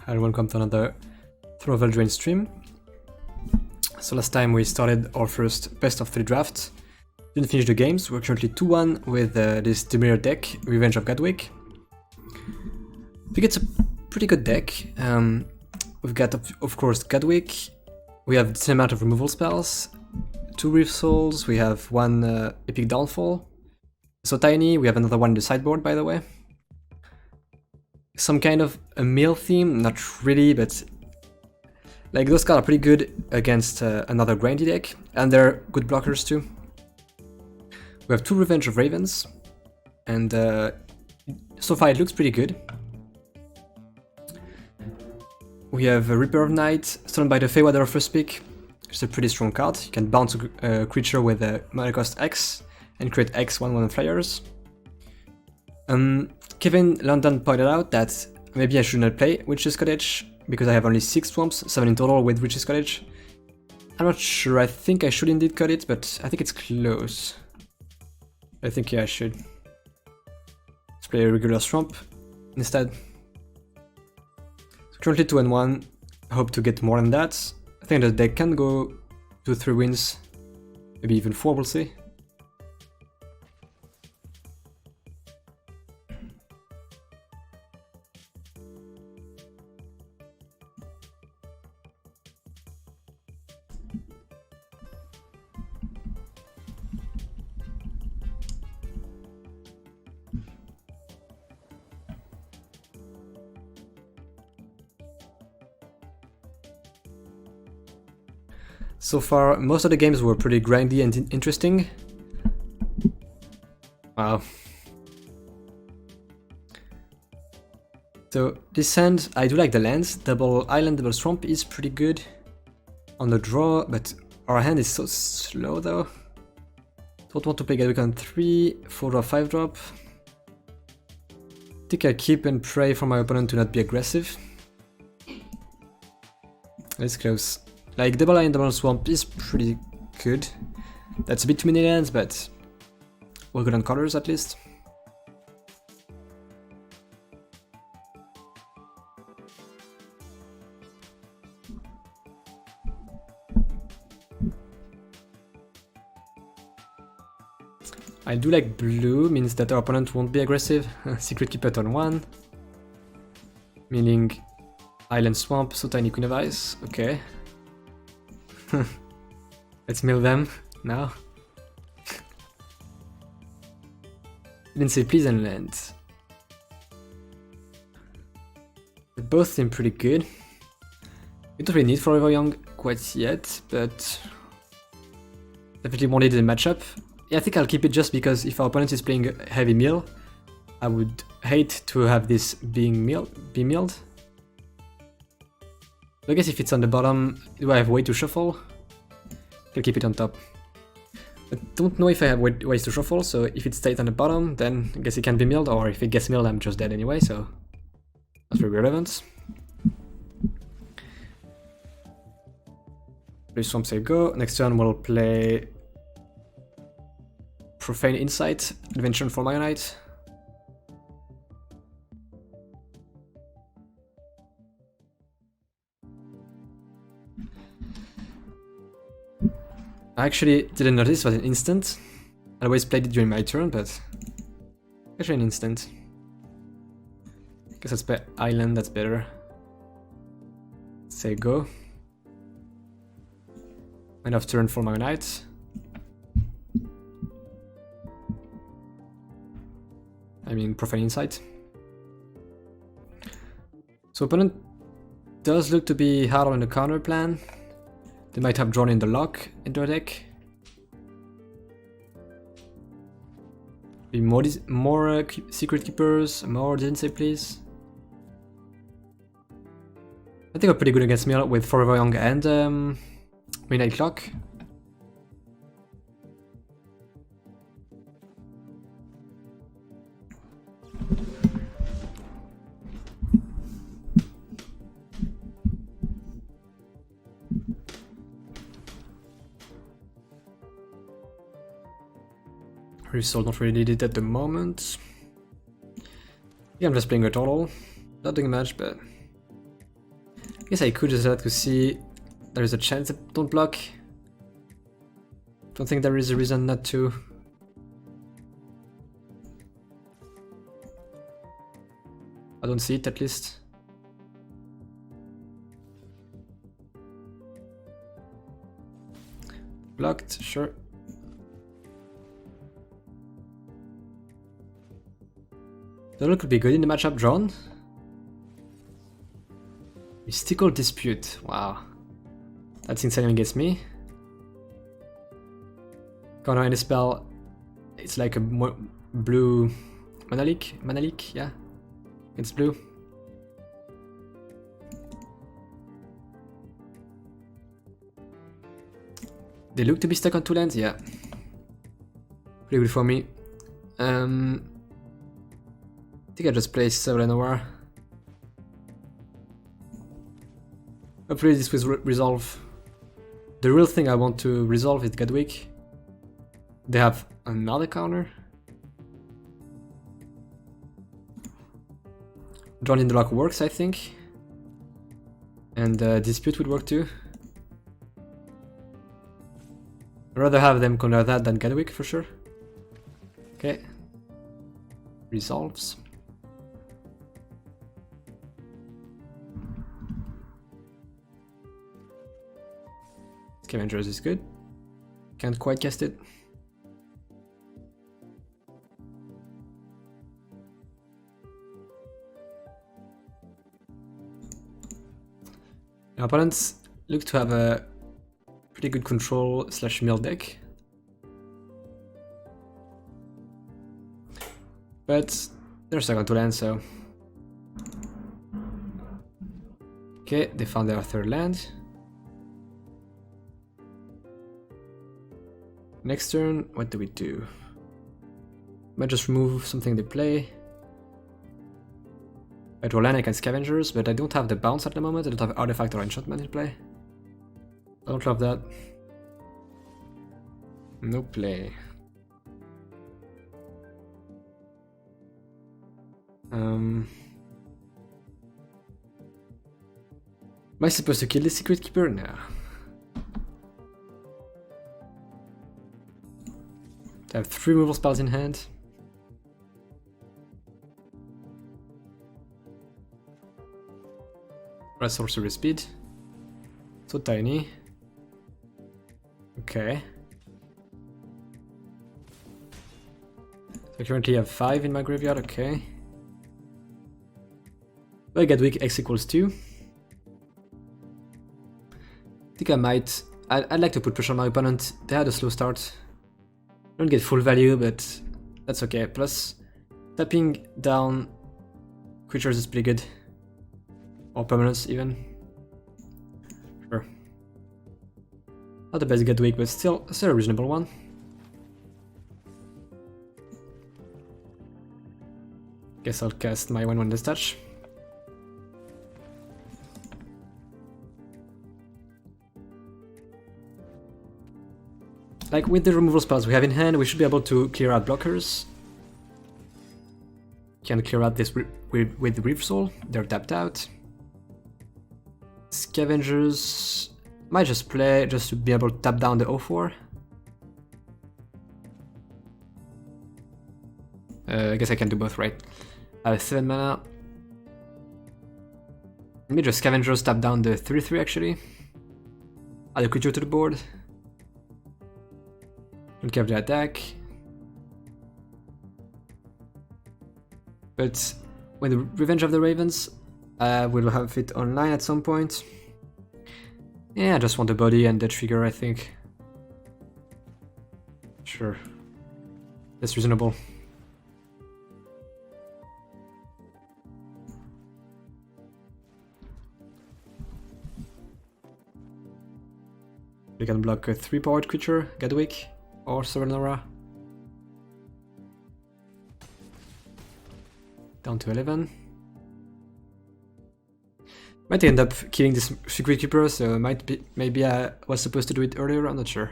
and welcome to another Throw Eldraine stream. So last time we started our first best of 3 draft. Didn't finish the games. We're currently 2-1 with this Demir deck, Revenge of Gadwick. I think it's a pretty good deck. We've got, of course, Gadwick. We have the same amount of removal spells, 2 Reef Souls, we have 1 Epic Downfall. So tiny, we have another one in the sideboard, by the way. Some kind of a mill theme, not really, but like those cards are pretty good against another grindy deck, and they're good blockers too. We have 2 Revenge of Ravens, and so far it looks pretty good. We have a Reaper of Night, stolen by the Feywild first pick. It's a pretty strong card. You can bounce a creature with a mana cost X and create X 1/1 flyers. Kevin London pointed out that maybe I should not play Witch's Cottage because I have only 6 swamps, 7 in total with Witch's Cottage. I'm not sure, I think I should indeed cut it, but I think it's close. I think yeah, I should. Let's play a regular swamp instead. So currently 2-1, I hope to get more than that. I think the deck can go 2-3 wins, maybe even 4, we'll see. So far, most of the games were pretty grindy and interesting. Wow. So this hand, I do like the lands. Double island, double swamp is pretty good on the draw, but our hand is so slow though. Don't want to play Gadwick on 3, 4 or 5 drop. I think I keep and pray for my opponent to not be aggressive. That's close. Like, double island, double swamp is pretty good. That's a bit too many lands, but we're good on colors at least. I do like blue, means that our opponent won't be aggressive. Secret Keeper turn 1. Meaning island swamp, so tiny Queen of Ice, okay. Let's mill them now. Didn't say please and land. They both seem pretty good. We don't really need Forever Young quite yet, but definitely won't need the matchup. Yeah, I think I'll keep it just because if our opponent is playing heavy mill, I would hate to have this be milled. I guess if it's on the bottom, do I have way to shuffle? I'll keep it on top. I don't know if I have ways to shuffle, so if it stays on the bottom, then I guess it can be milled, or if it gets milled, I'm just dead anyway, so that's very relevant. Play Swamp, say go. Next turn we'll play Profane Insight, Adventure for Magonite. I actually didn't notice it was an instant. I always played it during my turn, but actually an instant. Guess let's play Island, that's better. Say go. End of turn for Magonite. I mean Profane Insight. So opponent does look to be hard on the counter plan. They might have drawn in the lock in their deck. Be more Secret Keepers, more didn't say please. I think I'm pretty good against mill with Forever Young and Midnight Clock. Resold, not really needed at the moment. Yeah, I'm just playing a total. Not doing much, but Guess I could just have to see there is a chance that don't block. Don't think there is a reason not to. I don't see it at least. Blocked, sure. That could be good in the matchup drawn. Mystical Dispute, wow. That's insane against me. Counter any spell, it's like a blue Manalik, yeah. It's blue. They look to be stuck on 2 lands, yeah. Pretty good for me. I think I just play Severanora. Hopefully this will resolve. The real thing I want to resolve is Gadwick. They have another counter. Drawn in the Lock works, I think. And Dispute would work too. I'd rather have them counter that than Gadwick for sure. Okay. Resolves. Scavengers is good. Can't quite cast it. Our opponents look to have a pretty good control / mill deck. But they're stuck on 2 lands, so... Okay, they found their 3rd land. Next turn, what do we do? Might just remove something they play. I draw land against Scavengers, but I don't have the bounce at the moment. I don't have Artifact or Enchantment in play. I don't love that. No play. Am I supposed to kill the Secret Keeper? No. I have 3 removal spells in hand. Red Sorcery Speed. So tiny. Okay. So I currently have 5 in my graveyard, okay. Well, I get weak X equals 2. I think I might... I'd like to put pressure on my opponent. They had a slow start. Don't get full value, but that's okay. Plus, tapping down creatures is pretty good. Or permanents, even. Sure. Not the best Gadwick, but still a reasonable one. Guess I'll cast my 1/1 Dispatch. Like, with the removal spells we have in hand, we should be able to clear out blockers. Can clear out this with Reef Soul, they're tapped out. Scavengers might just play just to be able to tap down the 0/4. I guess I can do both, right? I have 7 mana. Maybe just Scavengers tap down the 3/3 actually. Add a creature to the board. Don't care of the attack. But with the Revenge of the Ravens, we'll have it online at some point. Yeah, I just want the body and the trigger, I think. Sure. That's reasonable. We can block a 3-powered creature, Gadwick, or Serenora. Down to 11. Might end up killing this Secret Keeper, so maybe I was supposed to do it earlier, I'm not sure.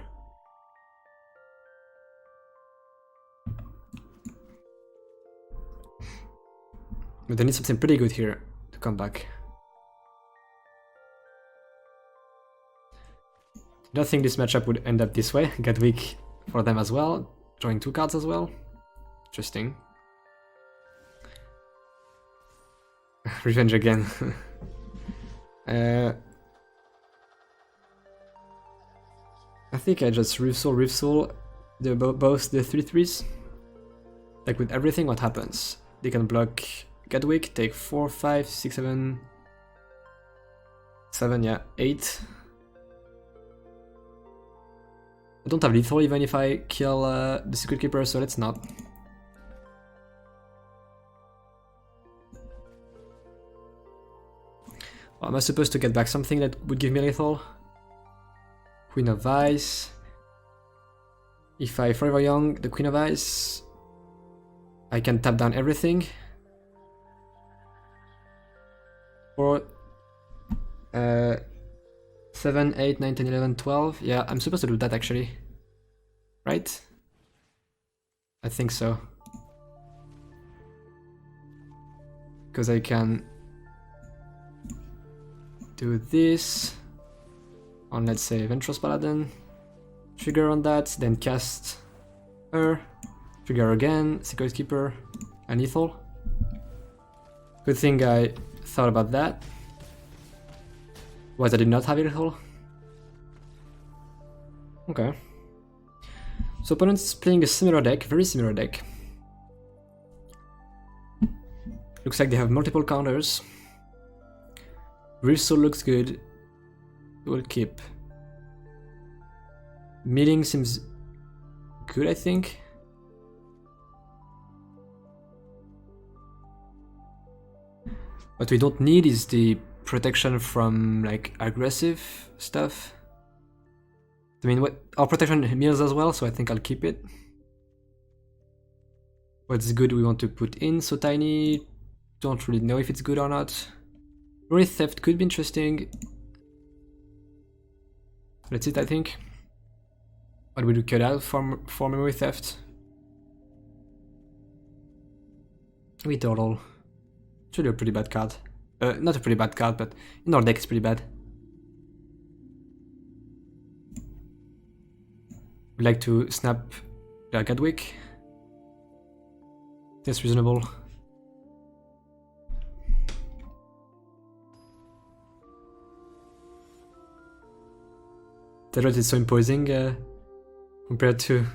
But I need something pretty good here to come back. don't think this matchup would end up this way. Gadwick for them as well, drawing 2 cards as well. Interesting. Revenge again. I think I just Reef Soul both the 3/3s. Like with everything, what happens? They can block Gadwick, take 4, 5, 6, 7, 7, yeah, 8. I don't have lethal even if I kill the Secret Keeper, so let's not. Am I supposed to get back something that would give me lethal? Queen of Ice. If I Forever Young the Queen of Ice, I can tap down everything. Or 7, 8, 9, 10, 11, 12. Yeah, I'm supposed to do that actually. Right? I think so. Because I can do this on, let's say, Ventress Paladin. Trigger on that, then cast her. Trigger again, Secret Keeper, and lethal. Good thing I thought about that. Was I did not have lethal. Okay. So opponent's playing a similar deck, very similar deck. Looks like they have multiple counters. Reef Soul looks good. We'll keep. Meeting seems good, I think. What we don't need is the protection from like aggressive stuff. I mean, what our protection mirrors as well, so I think I'll keep it. What's good we want to put in? So tiny. Don't really know if it's good or not. Memory Theft could be interesting. That's it, I think. What would we cut out for Memory Theft? Returnal. It's really a pretty bad card. Not a pretty bad card, but in our deck it's pretty bad. We'd like to snap Gadwick. That's reasonable. The red is so imposing compared to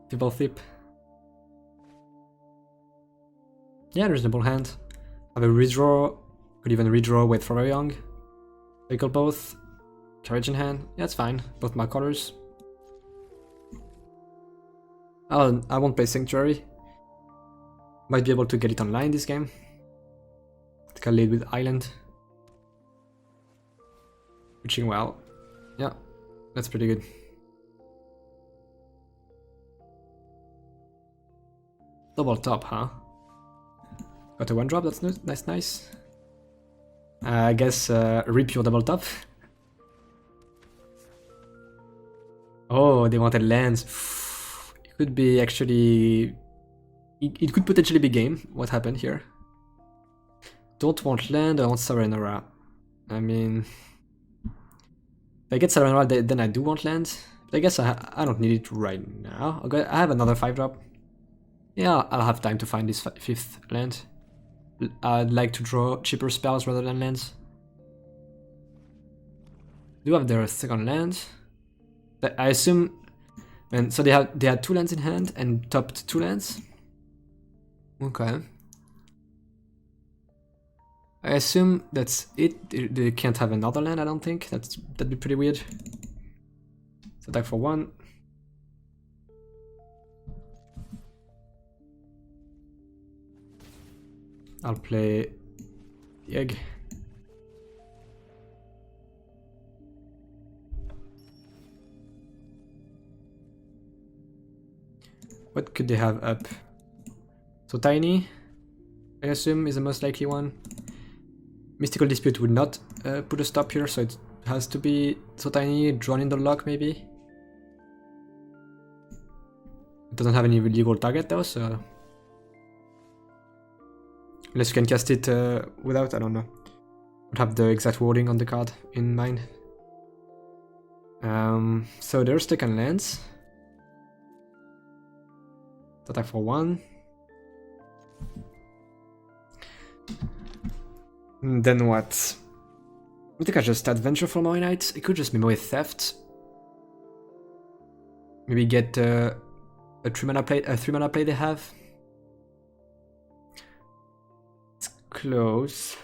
People Thip. Yeah, reasonable hand. Have a redraw, could even redraw with Forever Young. Cycle both. Courage in hand. Yeah, it's fine. Both my colors. I won't play Sanctuary. Might be able to get it online this game. I can lead with Island. Reaching well. Yeah, that's pretty good. Double top, huh? Got a 1-drop, that's nice. I guess rip your double top. Oh, they wanted lands. It could be actually... It could potentially be game. What happened here? Don't want land, I want Sarenora. I mean... If I get Sarenora, then I do want land. But I guess I don't need it right now. Okay, I have another 5-drop. Yeah, I'll have time to find this 5th land. I'd like to draw cheaper spells rather than lands. Do have their 2nd land. I assume... And so they had 2 lands in hand and topped 2 lands. Okay. I assume that's it. They can't have another land, I don't think. That'd be pretty weird. So attack for 1. I'll play the egg. What could they have up? So tiny, I assume, is the most likely one. Mystical Dispute would not put a stop here, so it has to be so tiny, drawn in the lock maybe. It doesn't have any legal target though, so... Unless you can cast it without, I don't know. Would have the exact wording on the card in mind. So they're stuck on lands. Attack for 1. Then what? I think I just adventure for Moray Knight. It could just Memory Theft. Maybe get a 3-mana play they have. It's close.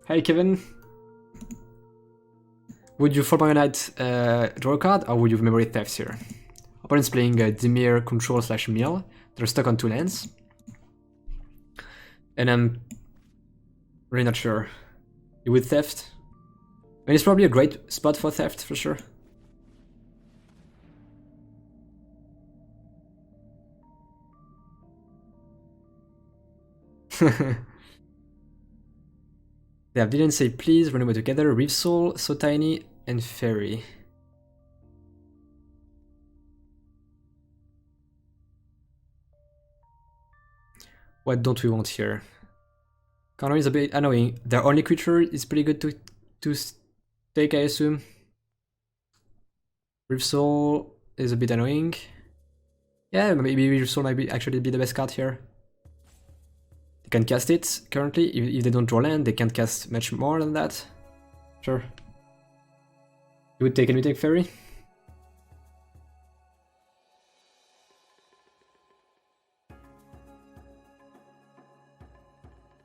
Hey Kevin. Would you for Moray Knight draw a card, or would you Memory Theft here? Opponent's playing Dimir, Control / Mill. They're stuck on 2 lands. And I'm really not sure. You would Theft? I mean, it's probably a great spot for Theft, for sure. They didn't say please, run away together, Reef Soul, So Tiny, and Fairy. What don't we want here? Counter is a bit annoying. Their only creature is pretty good to take, I assume. Reef Soul is a bit annoying. Yeah, maybe Reef Soul might actually be the best card here. They can cast it currently. If they don't draw land, they can't cast much more than that. Sure. You would take anything, Fairy?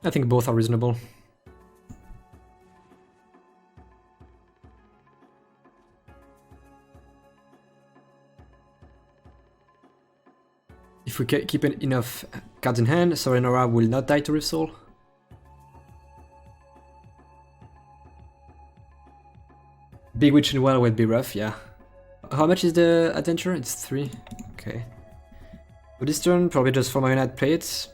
I think both are reasonable. If we keep enough cards in hand, Serenora will not die to Reef Soul. Big Witch in Well would be rough, yeah. How much is the adventure? It's 3. Okay. For this turn, probably just for Moray Knight play it.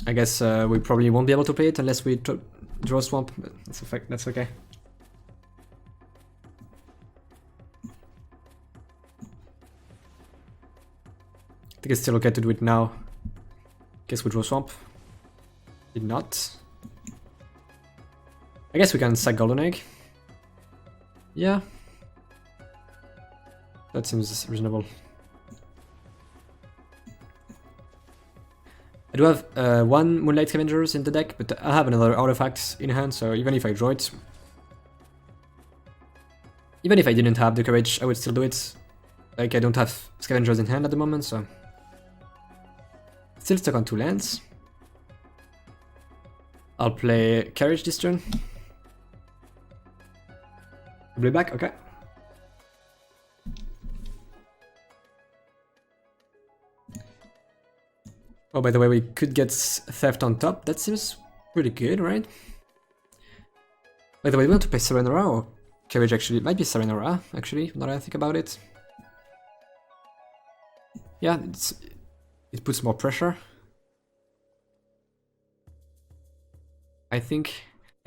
I guess we probably won't be able to play it unless we draw Swamp. That's a fact. That's okay. I think it's still okay to do it now. Guess we draw Swamp. Did not. I guess we can sack Golden Egg. Yeah. That seems reasonable. I do have 1 Moonlight Scavengers in the deck, but I have another artifact in hand, so even if I draw it... Even if I didn't have the courage, I would still do it. Like, I don't have Scavengers in hand at the moment, so... Still stuck on 2 lands. I'll play Carriage this turn. Blue back, okay. Oh, by the way, we could get Theft on top. That seems pretty good, right? By the way, we want to play Serenora or Carriage actually? It might be Serenora, actually, now that I think about it. Yeah, it puts more pressure. I think...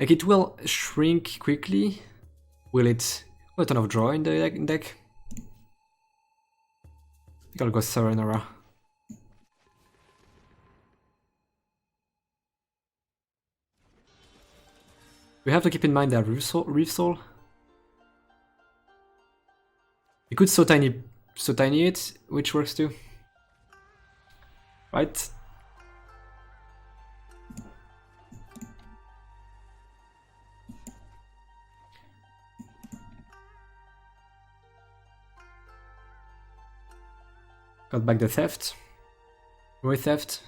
Like, it will shrink quickly. Will it... a ton of draw in the deck? I think I'll go Serenora. We have to keep in mind that Reef Soul. We could so tiny it, which works too. Right? Got back the Theft. Roy Theft.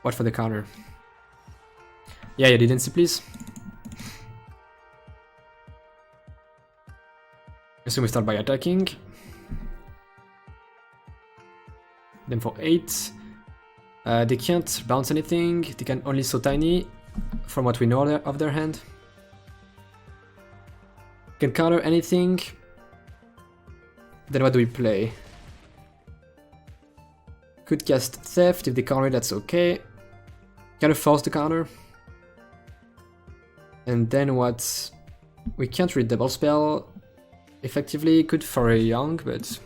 Watch for the counter. Yeah, you didn't see, please. Assume we start by attacking. Then for 8. They can't bounce anything. They can only so tiny, from what we know of their hand. Can counter anything. Then what do we play? Could cast Theft. If they counter, that's okay. Kind of force the counter. And then what? We can't read double spell. Effectively, good for a young, but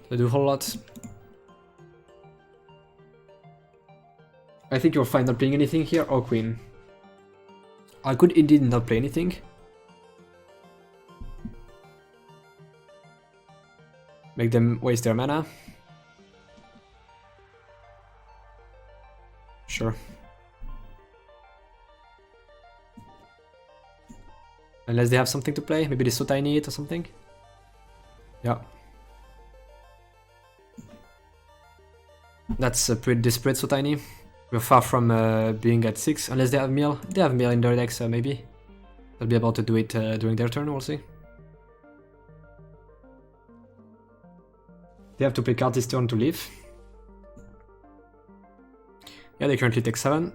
they do a whole lot. I think you're fine not playing anything here, or Queen. I could indeed not play anything. Make them waste their mana. Sure. Unless they have something to play, maybe they so tiny it or something. Yeah. That's pretty desperate, so tiny. We're far from being at 6, unless they have mill. They have mill in their decks, maybe. They'll be able to do it during their turn, we'll see. They have to play card this turn to leave. Yeah, they currently take 7.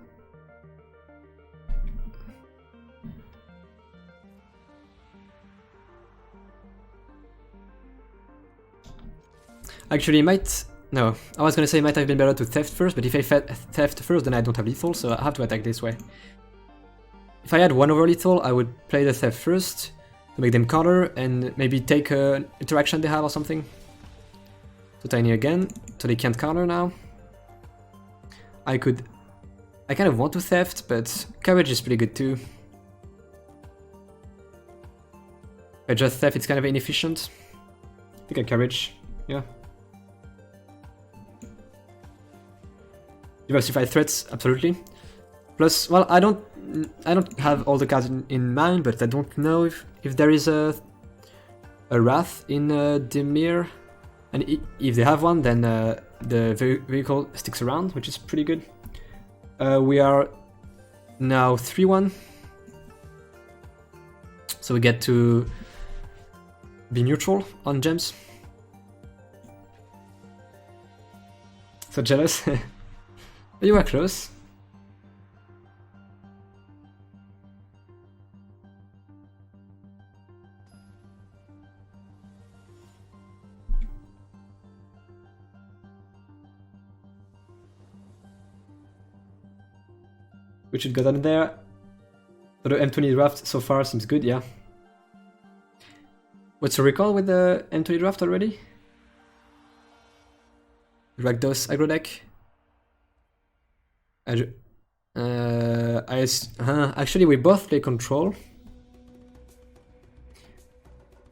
Actually, might... No, I was gonna say it might have been better to Theft first, but if I Theft first, then I don't have lethal, so I have to attack this way. If I had 1 over lethal, I would play the Theft first, to make them counter, and maybe take an interaction they have or something. So tiny again, so they can't counter now. I kind of want to Theft, but Courage is pretty good too. If I just Theft, it's kind of inefficient. I think I Courage, yeah. Diversify threats, absolutely. Plus, well, I don't have all the cards in mind, but I don't know if there is a Wrath in Dimir, and if they have one, then the vehicle sticks around, which is pretty good. We are now 3-1, so we get to be neutral on gems. So jealous. You were close. We should go down there. So the M20 draft so far seems good, yeah. What's your recall with the M20 draft already? Rakdos aggro deck? Actually, we both play control.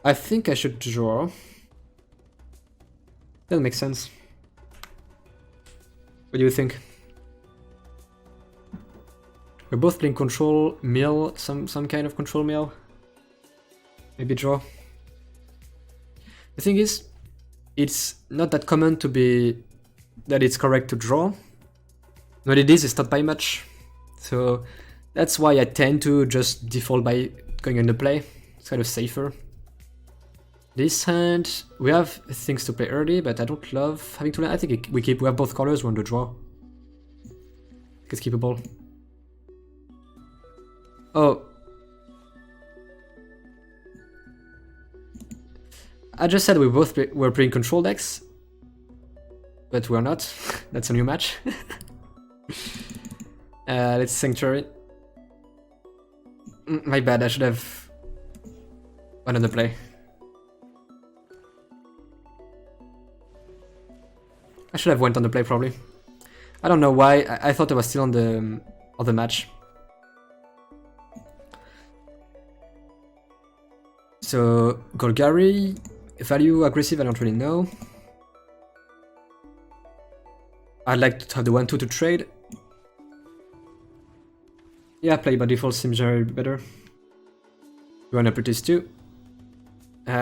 I think I should draw. That makes sense. What do you think? We're both playing control, mill, some kind of control mill. Maybe draw. The thing is, it's not that common to be that it's correct to draw. What it is, it's not by much. So that's why I tend to just default by going into play. It's kind of safer. This hand, we have things to play early, but I don't love having to land. I think we have both colors, we're on the draw. It's keepable. Oh. I just said we're playing control decks, but we're not. That's a new match. Let's Sanctuary. My bad, I should have went on the play. I should have went on the play probably. I don't know why, I thought I was still on the match. So, Golgari, value aggressive, I don't really know. I'd like to have the 1-2 to trade. Yeah, play by default seems very better. You wanna put this too? We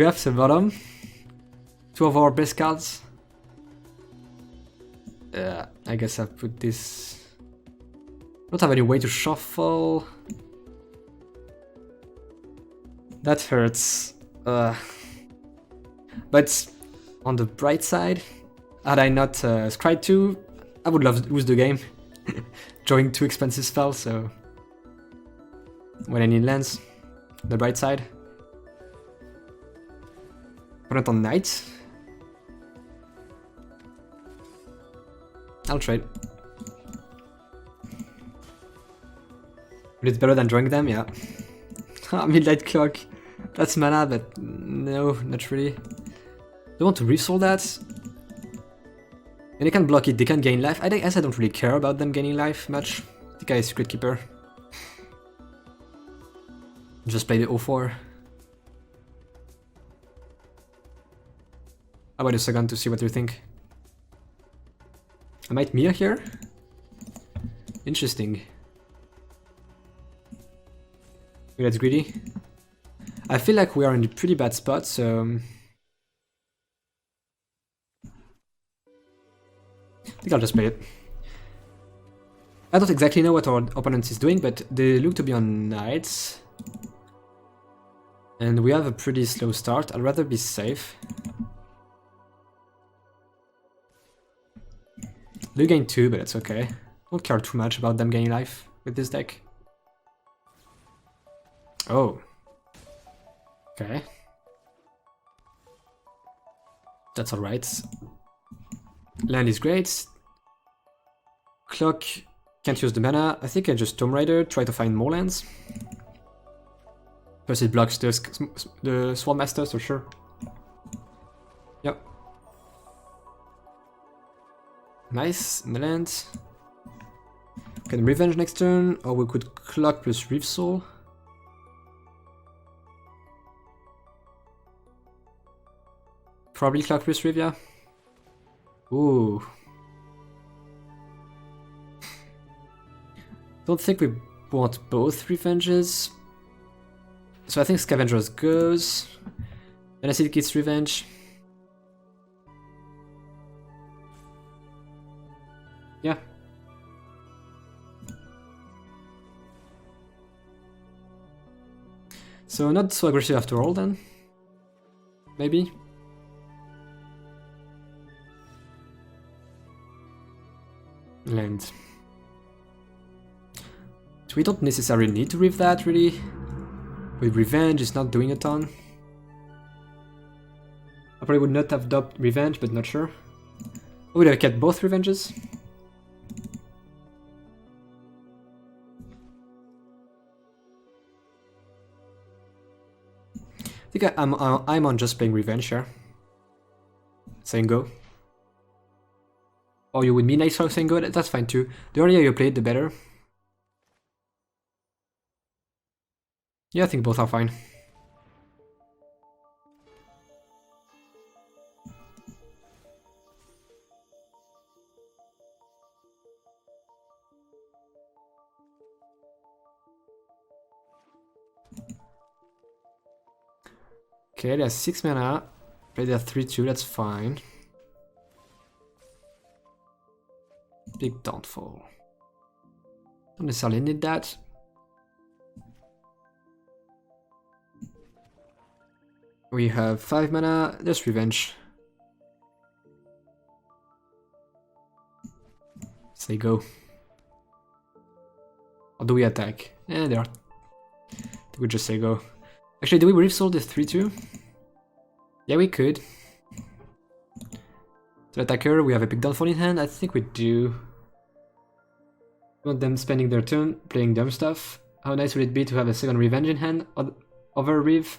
have the bottom. 2 of our best cards. I guess I put this. Don't have any way to shuffle. That hurts. But on the bright side, had I not scryed 2, I would love to lose the game. Drawing 2 expensive spells, so when I need lands, the bright side. Put it on Knight. I'll trade. But it's better than drawing them, yeah. Midnight Clock. That's mana, but no, not really. Don't want to resolve that. And they can block it, they can gain life. I guess I don't really care about them gaining life much. I think I Secret Keeper. Just play the 0-4. How about a second to see what you think? I might mirror here? Interesting. Okay, that's greedy. I feel like we are in a pretty bad spot, so... I think I'll just play it. I don't exactly know what our opponent is doing, but they look to be on knights. And we have a pretty slow start. I'd rather be safe. They gain 2, but it's okay. Don't care too much about them gaining life with this deck. Oh. Okay. That's alright. Land is great. Clock, can't use the mana. I think I just Tomb Raider, try to find more lands. Plus it blocks the Swordmaster, so sure. Yep. Nice, in the land. Can Revenge next turn, or we could Clock plus Reef Soul. Probably Clock plus Reef, yeah. Ooh. Don't think we want both Revenges. So I think Scavengers goes. Then I see it gets Revenge. Yeah. So not so aggressive after all then. Maybe. Land. So we don't necessarily need to rev that really. With Revenge, it's not doing a ton. I probably would not have dubbed Revenge, but not sure. I would have kept both Revenges. I think I'm on just playing Revenge here. Saying go. Or you would be nice for saying go, that's fine too. The earlier you play it, the better. Yeah, I think both are fine. Okay, there's 6 mana. Play their 3-2, that's fine. Big downfall. Don't necessarily need that. We have 5 mana, there's Revenge. Say go. Or do we attack? Eh, they are. We could just say go. Actually, do we resolve the 3-2? Yeah, we could. To attacker, we have a big downfall in hand. I think we do. We want them spending their turn playing dumb stuff. How nice would it be to have a second Revenge in hand over Reeve?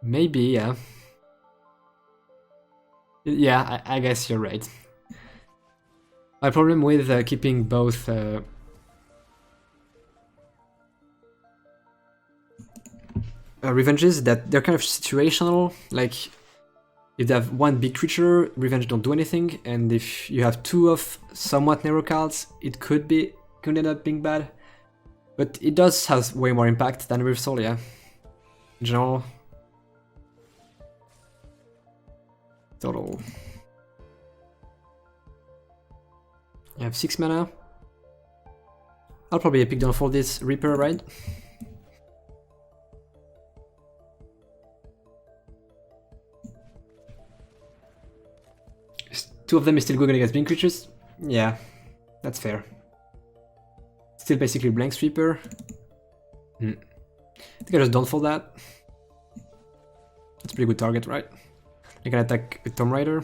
Maybe, yeah. Yeah, I guess you're right. My problem with keeping both Revenges is that they're kind of situational. Like, if they have one big creature, Revenge don't do anything, and if you have 2 of somewhat narrow cards, it could end up being bad. But it does have way more impact than Reef Soul, yeah. In general. Total. I have 6 mana. I'll probably pick down for this Reaper, right? Two of them is still good against big creatures? Yeah, that's fair. Still basically blank Reaper. I think I just don't fold that. That's a pretty good target, right? I can attack with Tomb Raider.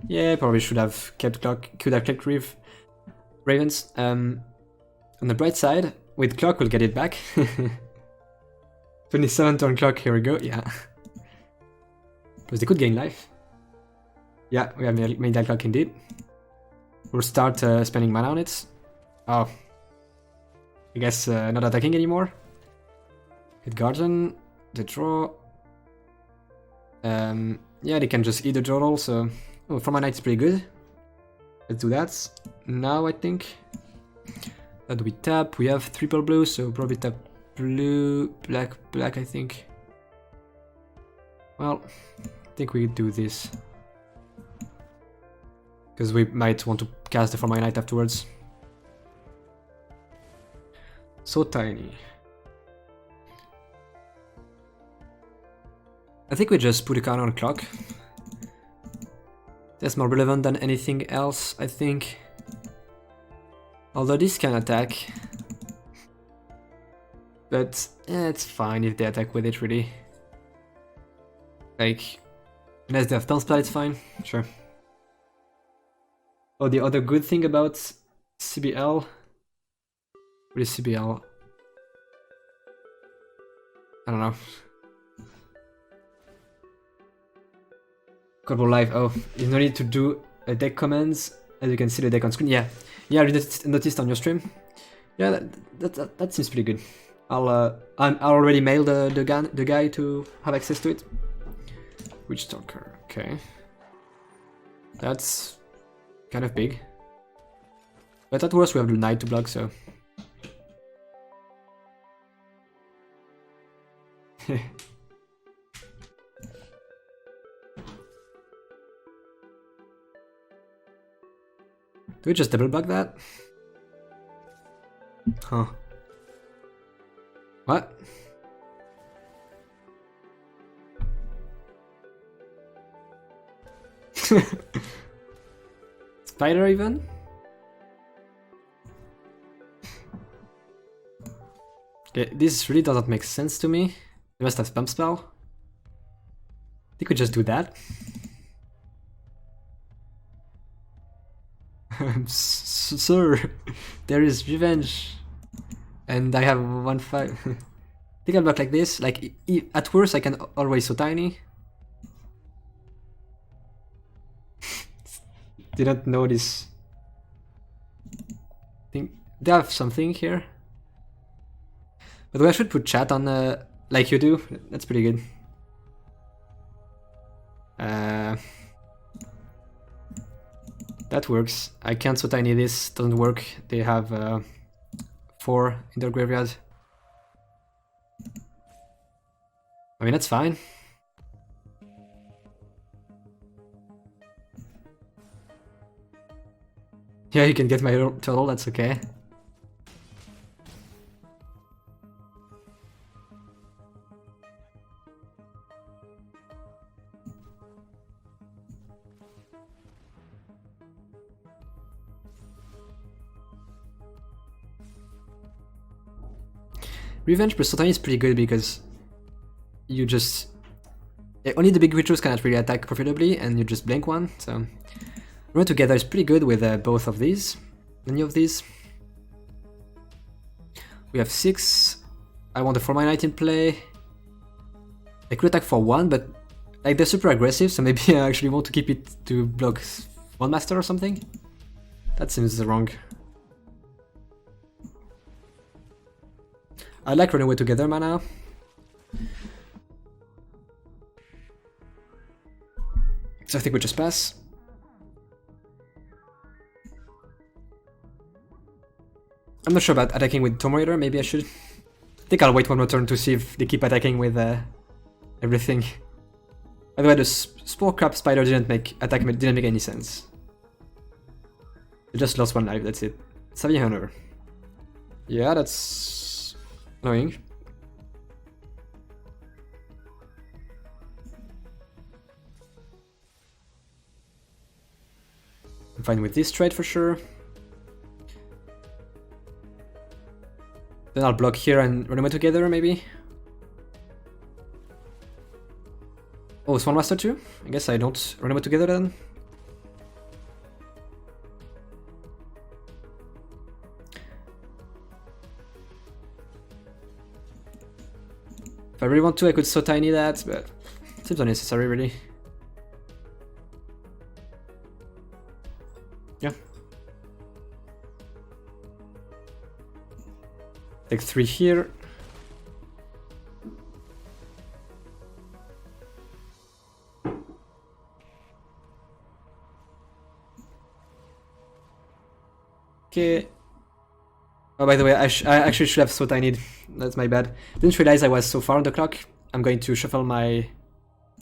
Yeah, probably should have kept clock, could have kept ravens. On the bright side, with clock we'll get it back. 27 turn clock, here we go, yeah. Because they could gain life. Yeah, we have made that clock indeed. We'll start spending mana on it. Oh. I guess not attacking anymore. Hit Guardian, the draw. Yeah, they can just eat the draw, so... Oh, for my knight is pretty good. Let's do that. Now, I think. That we tap. We have triple blue, so probably tap blue, black, black, I think. Well, I think we do this. Because we might want to cast the For My Knight afterwards. So tiny. I think we just put a counter on clock. That's more relevant than anything else, I think. Although this can attack. But it's fine if they attack with it, really. Like, unless they have spell spell, it's fine. Sure. Oh, the other good thing about CBL. What is CBL? I don't know. Couple life. Oh, you no need to do a deck commands. As you can see the deck on screen. Yeah, yeah, I noticed on your stream. Yeah, that seems pretty good. I'll already mail the guy to have access to it. Witch Stalker. Okay, that's kind of big. But at worst, we have the knight to block, so. Do we just double block that? Huh. What? Spider even? Okay, this really doesn't make sense to me. They must have Pump Spell. I think we just do that. Sir, there is revenge. And I have 1-5. I think I'll block like this. Like, at worst I can always so tiny. Didn't notice. Think they have something here. But I should put chat on like you do. That's pretty good. That works. I can't so tiny this. Doesn't work. They have 4 in their graveyard. I mean, that's fine. Yeah, you can get my turtle, that's okay. Revenge plus Sultani is pretty good because you just... only the big creatures cannot really attack profitably and you just blink one, so... Run together is pretty good with both of these. Any of these. We have 6. I want the For My Knight in play. I could attack for 1, but like they're super aggressive, so maybe I actually want to keep it to block 1 master or something. That seems wrong. I like running away together mana. So I think we just pass. I'm not sure about attacking with Tomb Raider, maybe I should. I think I'll wait one more turn to see if they keep attacking with everything. Otherwise the Spore Crab Spider didn't make any sense. They just lost 1 life, that's it. Savvy Hunter. Yeah, that's annoying. I'm fine with this trade for sure. Then I'll block here and run away together, maybe. Oh, Swan Master too? I guess I don't run away together then. If I really want to, I could so tiny that, but it seems unnecessary, really. Yeah. Take 3 here. Okay. Oh, by the way, I actually should have so tiny. That's my bad. Didn't realize I was so far on the clock. I'm going to shuffle my...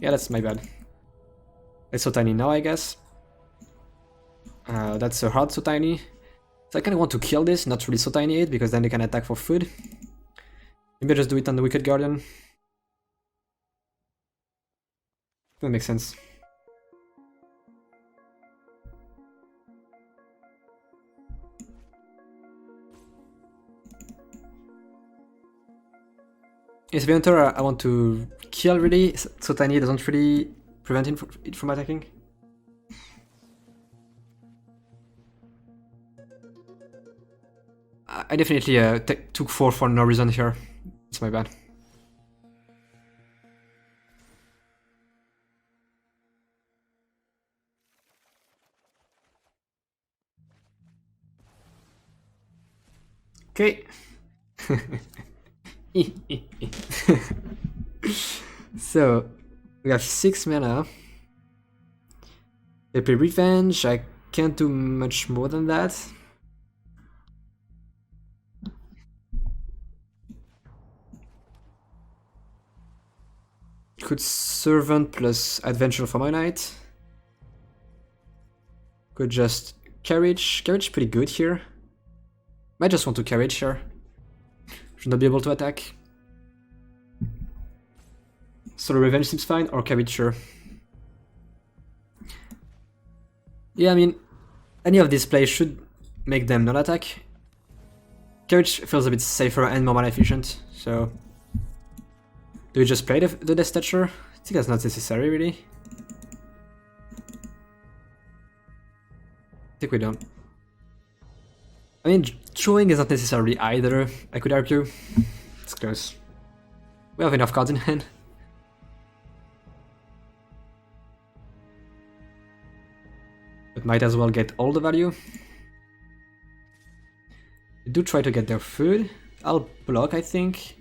Yeah, that's my bad. It's so tiny now, I guess. That's a hard so tiny. So I kind of want to kill this, not really so tiny it, because then they can attack for food. Maybe I just do it on the Wicked Guardian. That makes sense. Yes, the hunter I want to kill really, so tiny doesn't really prevent it from attacking. I definitely took 4 for no reason here. It's my bad. Okay. So, we have 6 mana. They play Revenge, I can't do much more than that. Could Servant plus Adventure for my knight. Could just Carriage. Carriage pretty good here. Might just want to Carriage here. Should not be able to attack. Solo Revenge seems fine, or Carriage, sure. Yeah, I mean, any of these plays should make them not attack. Carriage feels a bit safer and more mana efficient, so... Do we just play the Death Thatcher? I think that's not necessary, really. I think we don't. I mean, drawing is not necessary either, I could argue. It's close. We have enough cards in hand. But might as well get all the value. They do try to get their food. I'll block, I think.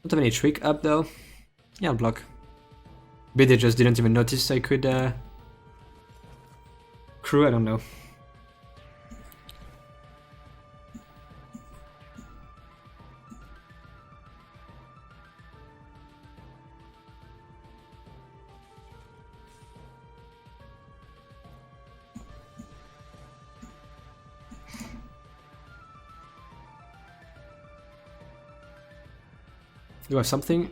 Don't have any trick up though. Yeah, I'll block. Maybe they just didn't even notice I could crew, I don't know. Do I have something?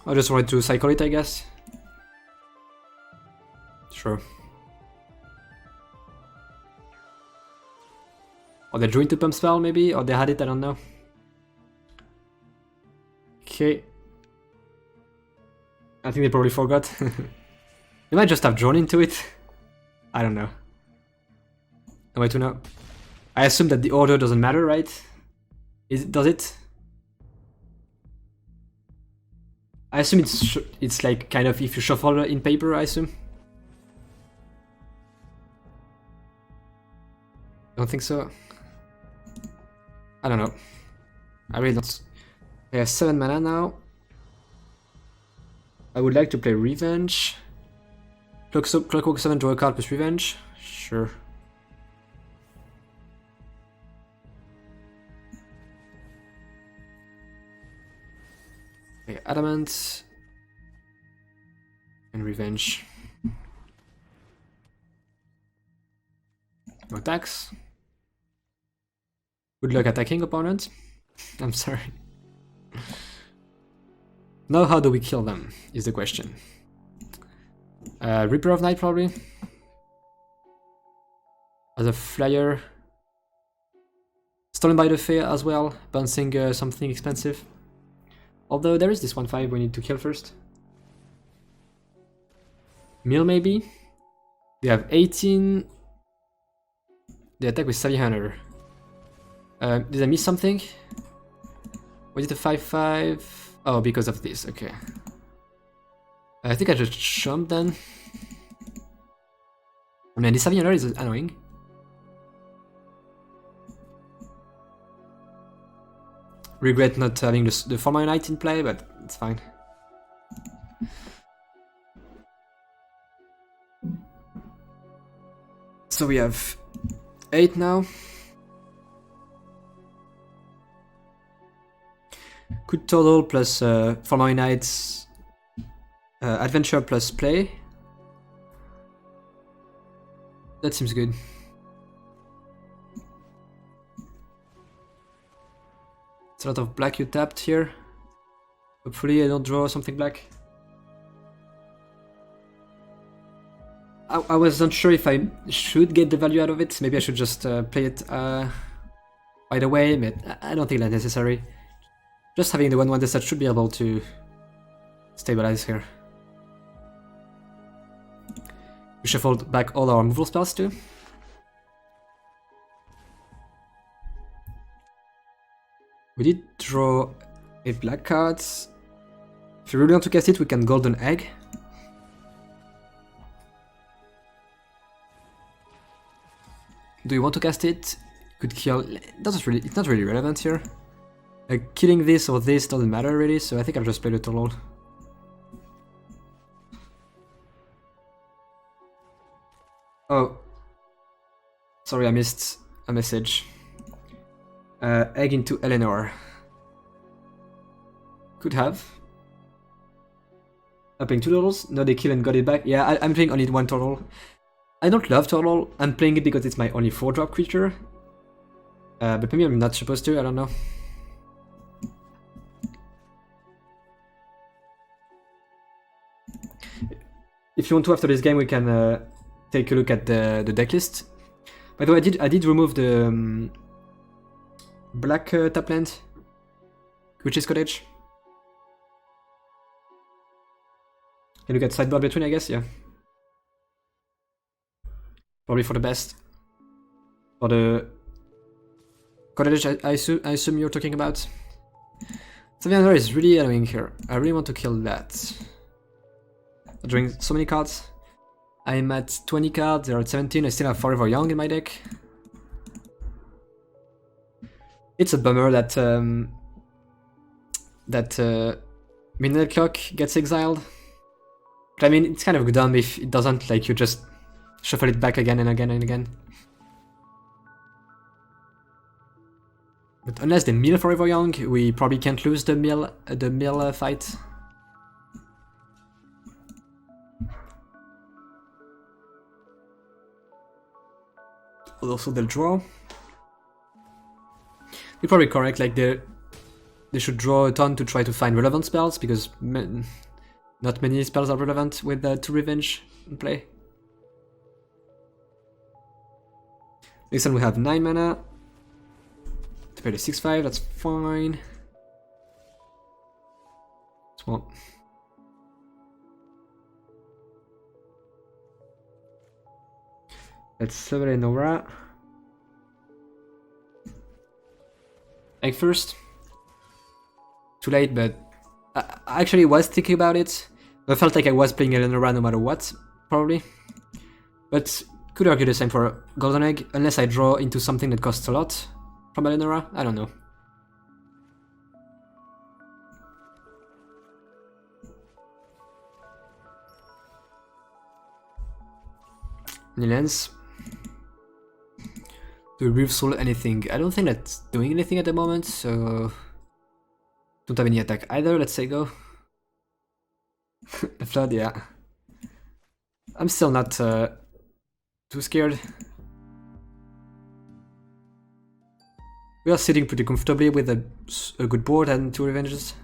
I just wanted to cycle it, I guess. Sure. Or they drew into Pump Spell, maybe? Or they had it, I don't know. Okay. I think they probably forgot. They might just have drawn into it. I don't know. No way to know. I assume that the order doesn't matter, right? Does it? I assume it's like kind of if you shuffle in paper, I assume. Don't think so. I don't know. I really don't. I have 7 mana now. I would like to play Revenge. Clockwork 7, draw a card plus Revenge. Sure. Okay, Adamant. And Revenge. No attacks. Good luck attacking, opponent. I'm sorry. Now how do we kill them, is the question. Reaper of Night, probably. As a flyer. Stolen by the Fae as well, bouncing something expensive. Although there is this 1/5 we need to kill first. Mill maybe? They have 18. They attack with Savvy Hunter. Did I miss something? Was it a 5-5? Oh, because of this, okay. I think I just jumped then. I mean, this Savvy Hunter is annoying. Regret not having the Former Knight in play, but it's fine. So we have 8 now. Good total plus Former Knight's adventure plus play. That seems good. It's a lot of black you tapped here. Hopefully I don't draw something black. I was not sure if I should get the value out of it. Maybe I should just play it right away, but I don't think that's necessary. Just having the 1/1 set should be able to stabilize here. We shuffled back all our removal spells too. We did draw 8 black cards. If you really want to cast it, we can Golden Egg. Do you want to cast it? Could kill. It's not really relevant here. Killing this or this doesn't matter really, so I think I'll just play the total. Oh. Sorry, I missed a message. Egg into Eleanor. Could have. I'm playing 2 totals. No, they kill and got it back. Yeah, I'm playing only 1 total. I don't love total. I'm playing it because it's my only 4-drop creature. But maybe I'm not supposed to, I don't know. If you want to, after this game, we can take a look at the deck list. By the way, I did remove the black tap land, Witch's Cottage. Can look at sideboard between, I guess, yeah. Probably for the best. For the cottage, I assume you're talking about. Saviander is really annoying here. I really want to kill that. I'm drawing so many cards. I'm at 20 cards, there are 17, I still have Forever Young in my deck. It's a bummer that Midnight Clock gets exiled. But I mean, it's kind of dumb if it doesn't, like you just shuffle it back again and again and again. But unless they mill Forever Young, we probably can't lose the mill fight. Also, they'll draw. You're probably correct. Like they should draw a ton to try to find relevant spells because not many spells are relevant with 2 revenge in play. Next time we have 9 mana. To play the 6/5, that's fine. Swamp. Let's summon Nora. Egg first. Too late, but I actually was thinking about it. I felt like I was playing Eleanor no matter what, probably. But could argue the same for Golden Egg, unless I draw into something that costs a lot from Eleanor. I don't know. Any lands? Do we resolve anything? I don't think that's doing anything at the moment, so don't have any attack either. Let's say go. The flood, yeah. I'm still not too scared. We are sitting pretty comfortably with a good board and 2 revenges.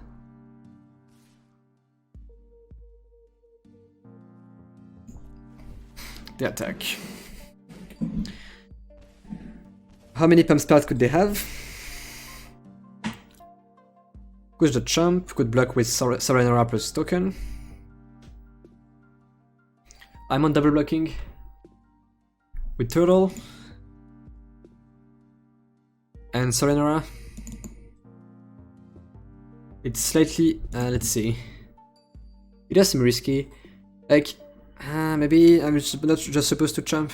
The attack. How many pump spells could they have? Push the chump, could block with Serenora plus token. I'm on double blocking with Turtle and Solenora. It's slightly, let's see. It does seem risky. Like, maybe I'm not just supposed to jump.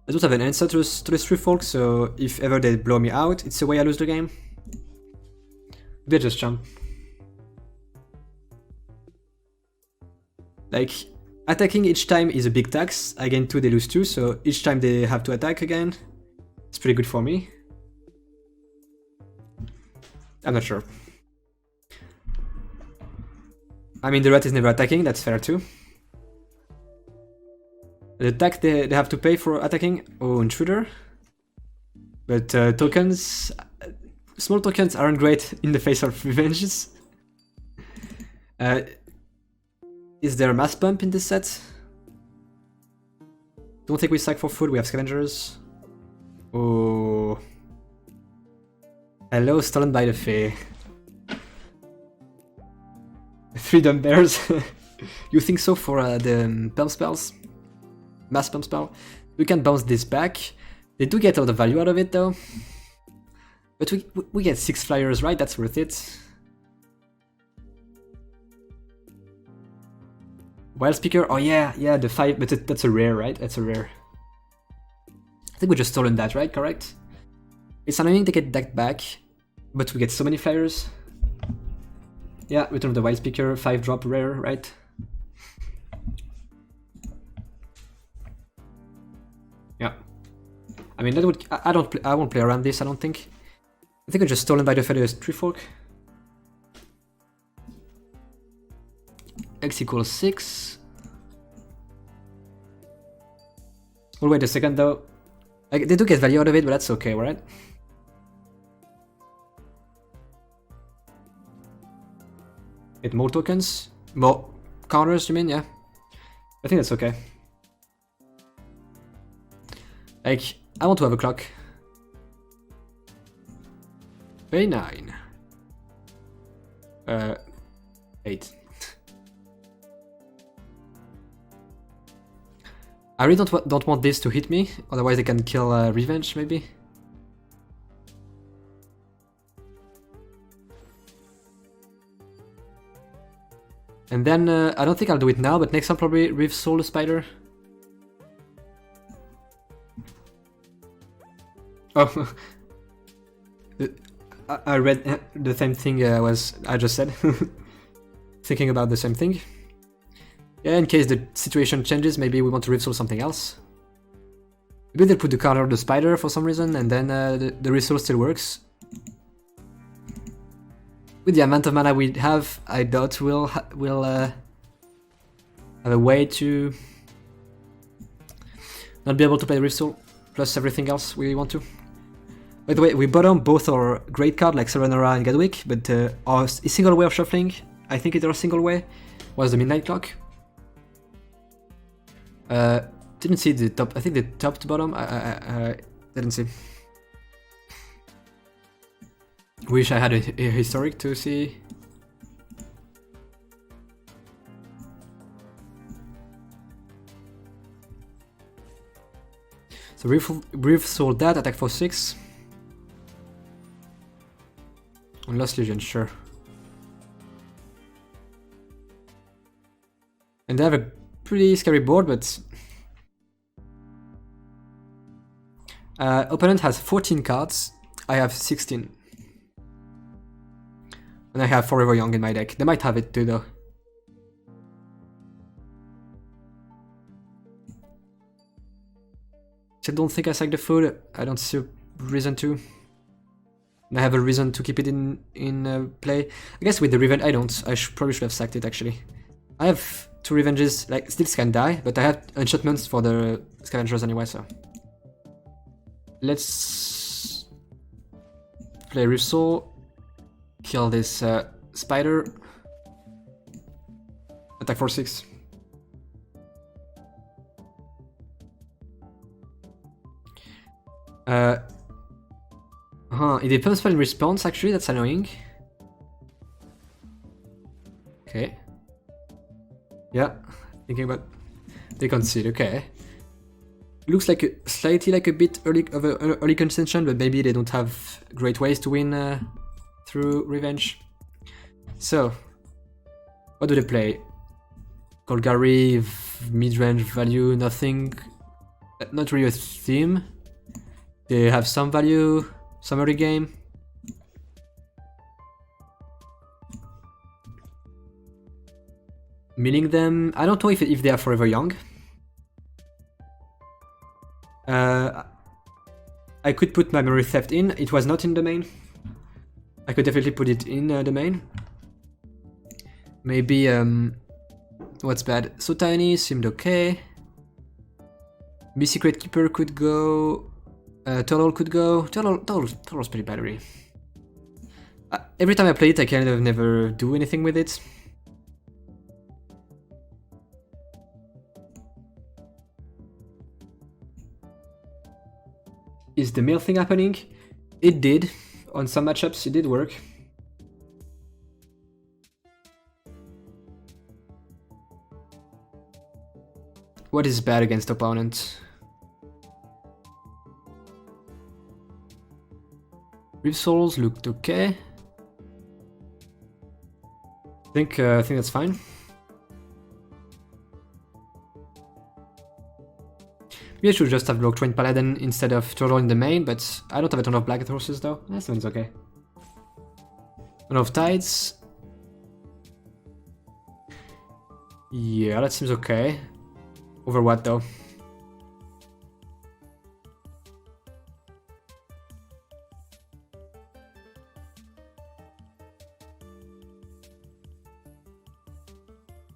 I don't have an answer to this 3-folk, so if ever they blow me out, it's the way I lose the game. Maybe I just jump. Like, attacking each time is a big tax. I gain 2, they lose 2, so each time they have to attack again, it's pretty good for me. I'm not sure. I mean, the rat is never attacking, that's fair too. The attack they have to pay for attacking? Oh, intruder. But tokens... small tokens aren't great in the face of revenges. Is there a mass pump in this set? Don't think we sack for food, we have scavengers. Oh... Hello, stolen by the Fae. 3 dumb bears. You think so for the pump spells? Mass pump spell? We can bounce this back. They do get a lot of value out of it though. But we get 6 flyers, right? That's worth it. Wild Speaker? Oh yeah, the 5, but that's a rare, right? That's a rare. I think we just stolen that, right? Correct? It's annoying to get decked back, but we get so many flyers. Yeah, Return of the Wild Speaker, 5-drop rare, right? Yeah. I mean, that would... I won't play around this, I don't think. I think I'm just stolen by the feathers 3-folk. X equals 6. We'll wait a second though. Like, they do get value out of it, but that's okay, right? Get more tokens? More counters, you mean? Yeah. I think that's okay. Like, I want to have a clock. Pay 9. 8. I really don't want this to hit me, otherwise they can kill Revenge, maybe. And then, I don't think I'll do it now, but next time probably Reeve Soul the Spider. Oh, I read the same thing I just said. Thinking about the same thing. Yeah, in case the situation changes, maybe we want to Reeve Soul something else. Maybe they'll put the counter on the Spider for some reason, and then the Reeve Soul still works. With the amount of mana we have, I doubt we'll have a way to not be able to play Reeve Soul, plus everything else we want to. By the way, we bottom both our great card like Serenora and Gadwick, but our single way of shuffling, I think it's our single way, was the Midnight Clock. Didn't see the top, I think the top to bottom, I didn't see. Wish I had a historic to see. So Reeve Soul that, attack for 6. On Lost Legion, sure. And they have a pretty scary board, but... opponent has 14 cards, I have 16. And I have Forever Young in my deck. They might have it too, though. I don't think I sack the food. I don't see a reason to. And I have a reason to keep it in play. I guess with the Revenge, I don't. Probably should have sacked it, actually. I have 2 Revenges. Like, still can die, but I have enchantments for the Scavengers anyway, so... Let's... play Reeve Soul. Kill this Spider. Attack for 6. It depends on response, actually, that's annoying. Okay. Yeah, thinking about... They concede, okay. Looks like slightly like a bit early of an early contention, but maybe they don't have great ways to win through revenge. So, what do they play? Golgari, mid-range value, nothing. Not really a theme. They have some value, some early game. Milling them. I don't know if they are forever young. I could put my memory theft in. It was not in the main. I could definitely put it in the main. Maybe what's bad? So Tiny seemed okay. Secret Keeper could go. Turtle could go. Turtle's pretty bad already. Every time I play it, I kind of never do anything with it. Is the mill thing happening? It did. On some matchups, it did work. What is bad against opponent? Reef Souls looked okay. I think that's fine. Maybe I should just have Block Train Paladin instead of Turtle in the main, but I don't have a ton of black horses though. That one's okay. Ton of Tides. Yeah, that seems okay. Over what though?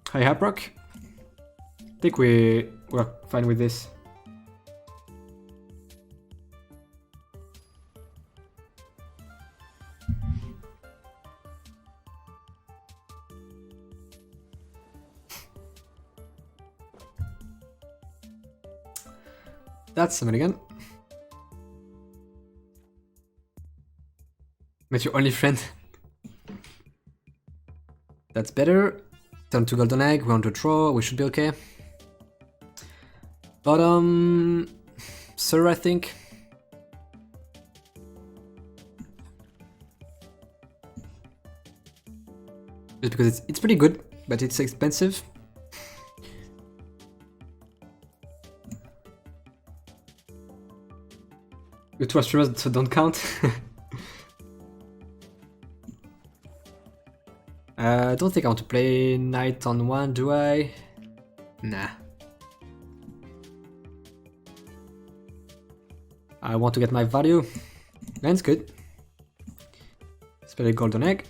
High Haprock? I think we're fine with this. That's summon again. Met your only friend. That's better. Turn to Golden Egg, we're on to draw, we should be okay. Bottom... Sir, I think. Just because it's pretty good, but it's expensive. The two streamers so don't count. I don't think I want to play Knight on one, do I? Nah. I want to get my value. Land's good. Let's play a Golden Egg.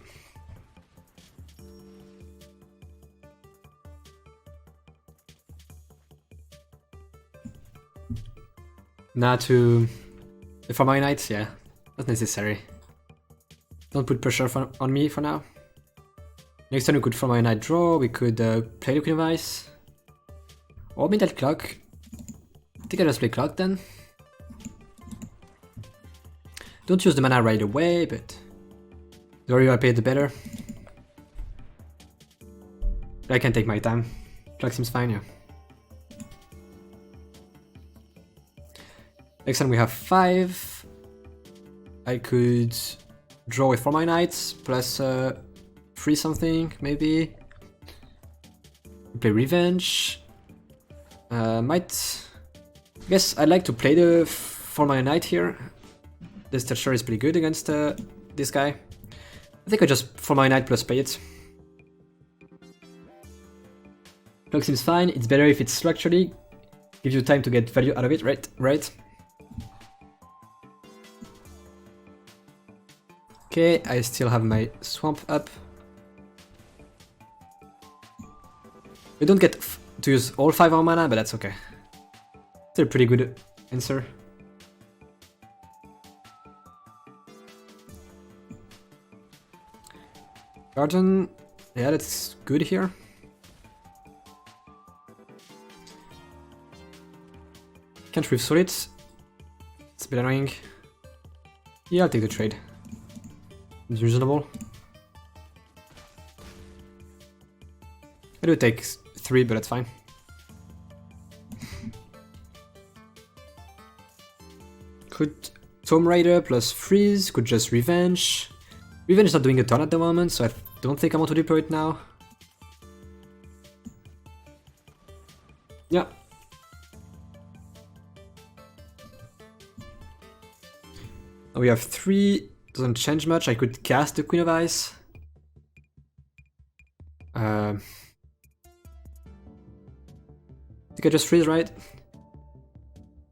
Nah, to... For my Knights, yeah. Not necessary. Don't put pressure on me for now. Next time we could, for my Knight draw, we could play the Queen of Ice. Or Midnight Clock. I think I just play Clock then. Don't use the mana right away, but the earlier I pay, the better. But I can take my time. Clock seems fine, yeah. Next time we have 5. I could draw with 4 my Knights, plus 3 something, maybe. Play Revenge. Might... I guess I'd like to play the 4 my Knight here. This texture is pretty good against this guy. I think I just 4 my Knight plus play it. Clock seems fine, it's better if it's structurally. Gives you time to get value out of it, right? Okay, I still have my Swamp up. We don't get to use all 5 our mana, but that's okay. Still a pretty good answer. Garden, yeah, that's good here. Can't resolve it. It's a bit annoying. Yeah, I'll take the trade. It's reasonable. I do take 3, but that's fine. Could Tomb Raider plus freeze, could just revenge. Revenge is not doing a ton at the moment, so I don't think I want to deploy it now. Yeah. We have 3, doesn't change much. I could cast the Queen of Ice. I think I just freeze, right?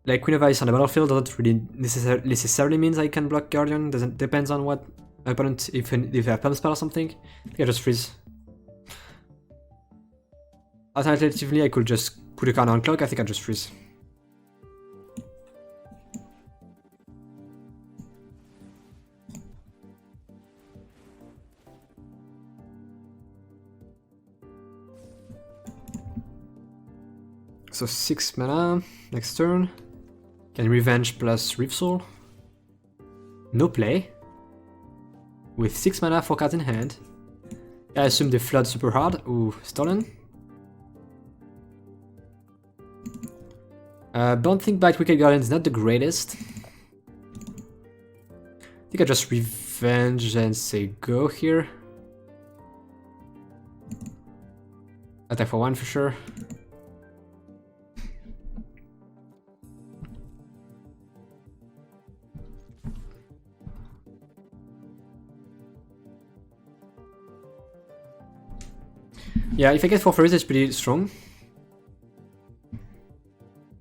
Like Queen of Ice on the battlefield doesn't really necessarily means I can block Guardian. Depends on what my opponent, if they have pump spell or something. I think I just freeze. Alternatively, I could just put a counter on clock. I think I just freeze. So 6 mana, next turn. Can revenge plus Reef Soul. No play. With 6 mana, 4 cards in hand. I assume they flood super hard. Ooh, stolen. Don't think Bite Wicked Guardian is not the greatest. I think I just revenge and say go here. Attack for 1 for sure. Yeah, if I get 4 fairies, it's pretty strong.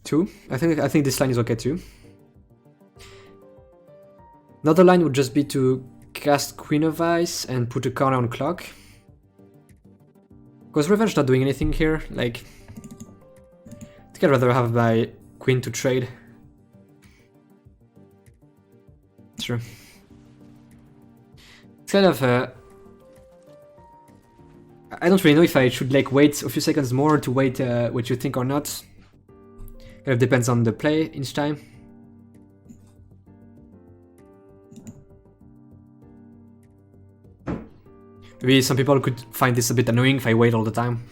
2. I think this line is okay too. Another line would just be to cast Queen of Ice and put a counter on clock. Because Revenge not doing anything here. Like, I think I'd rather have my Queen to trade. Sure. It's kind of I don't really know if I should like wait a few seconds more to wait what you think or not. Kind of depends on the play each time. Maybe some people could find this a bit annoying if I wait all the time.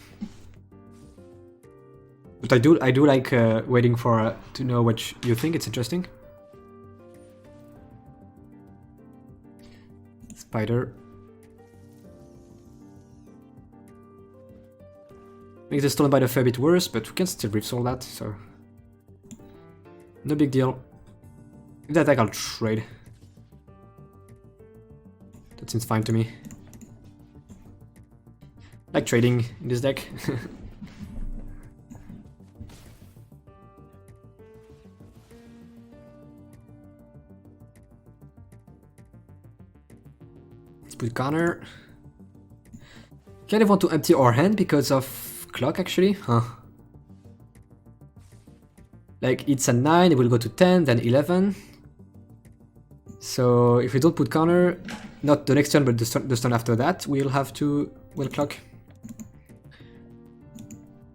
But I do like waiting for to know what you think. It's interesting. Spider. Makes the Stolen by the Fair a bit worse, but we can still Reef Soul that, so no big deal. If they attack, I'll trade. That seems fine to me. I like trading in this deck. Let's put counter. Kind of want to empty our hand because of clock actually, huh? Like it's a 9, it will go to 10, then 11. So if we don't put counter, not the next turn, but the turn after that, we'll have to clock.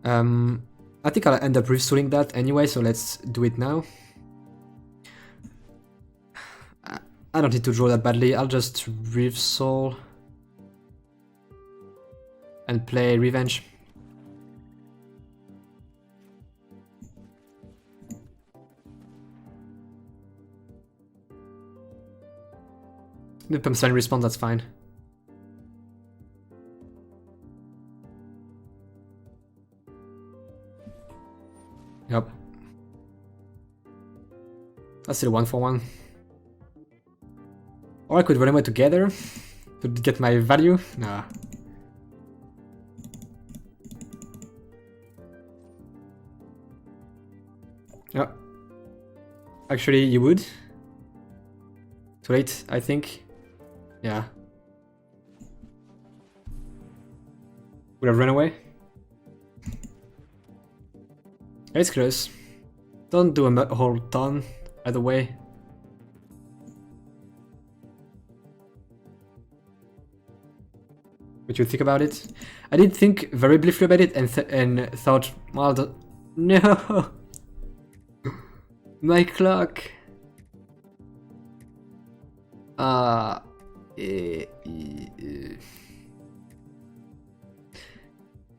I think I'll end up restoring that anyway, so let's do it now. I don't need to draw that badly. I'll just Reef Soul and play Revenge. The pump sign respawn, that's fine. Yep. That's still 1-for-1. Or I could run away together to get my value. Nah. Yeah. Actually, you would. Too late, I think. Yeah. Would have run away. It's close. Don't do a whole ton either way. What you think about it? I did think very briefly about it and thought, well, no, my clock.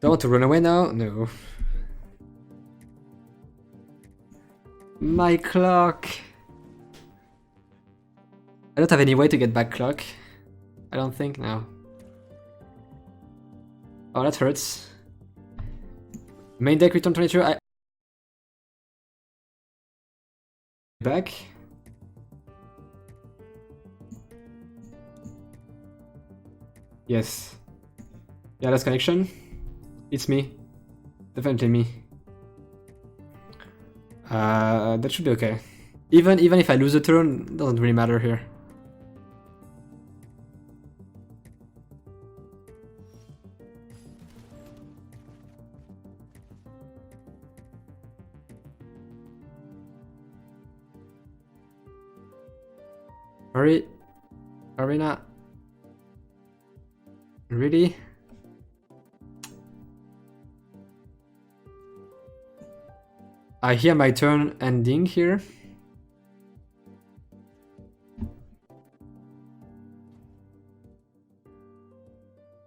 Do I want to run away now? No. My clock! I don't have any way to get back clock. I don't think, no. Oh, that hurts. Main deck return 22, I... Back? Yes. Yeah, that's connection. It's me. Definitely me. That should be okay. Even if I lose a turn, it doesn't really matter here. Hurry. Arena. Really? I hear my turn ending here.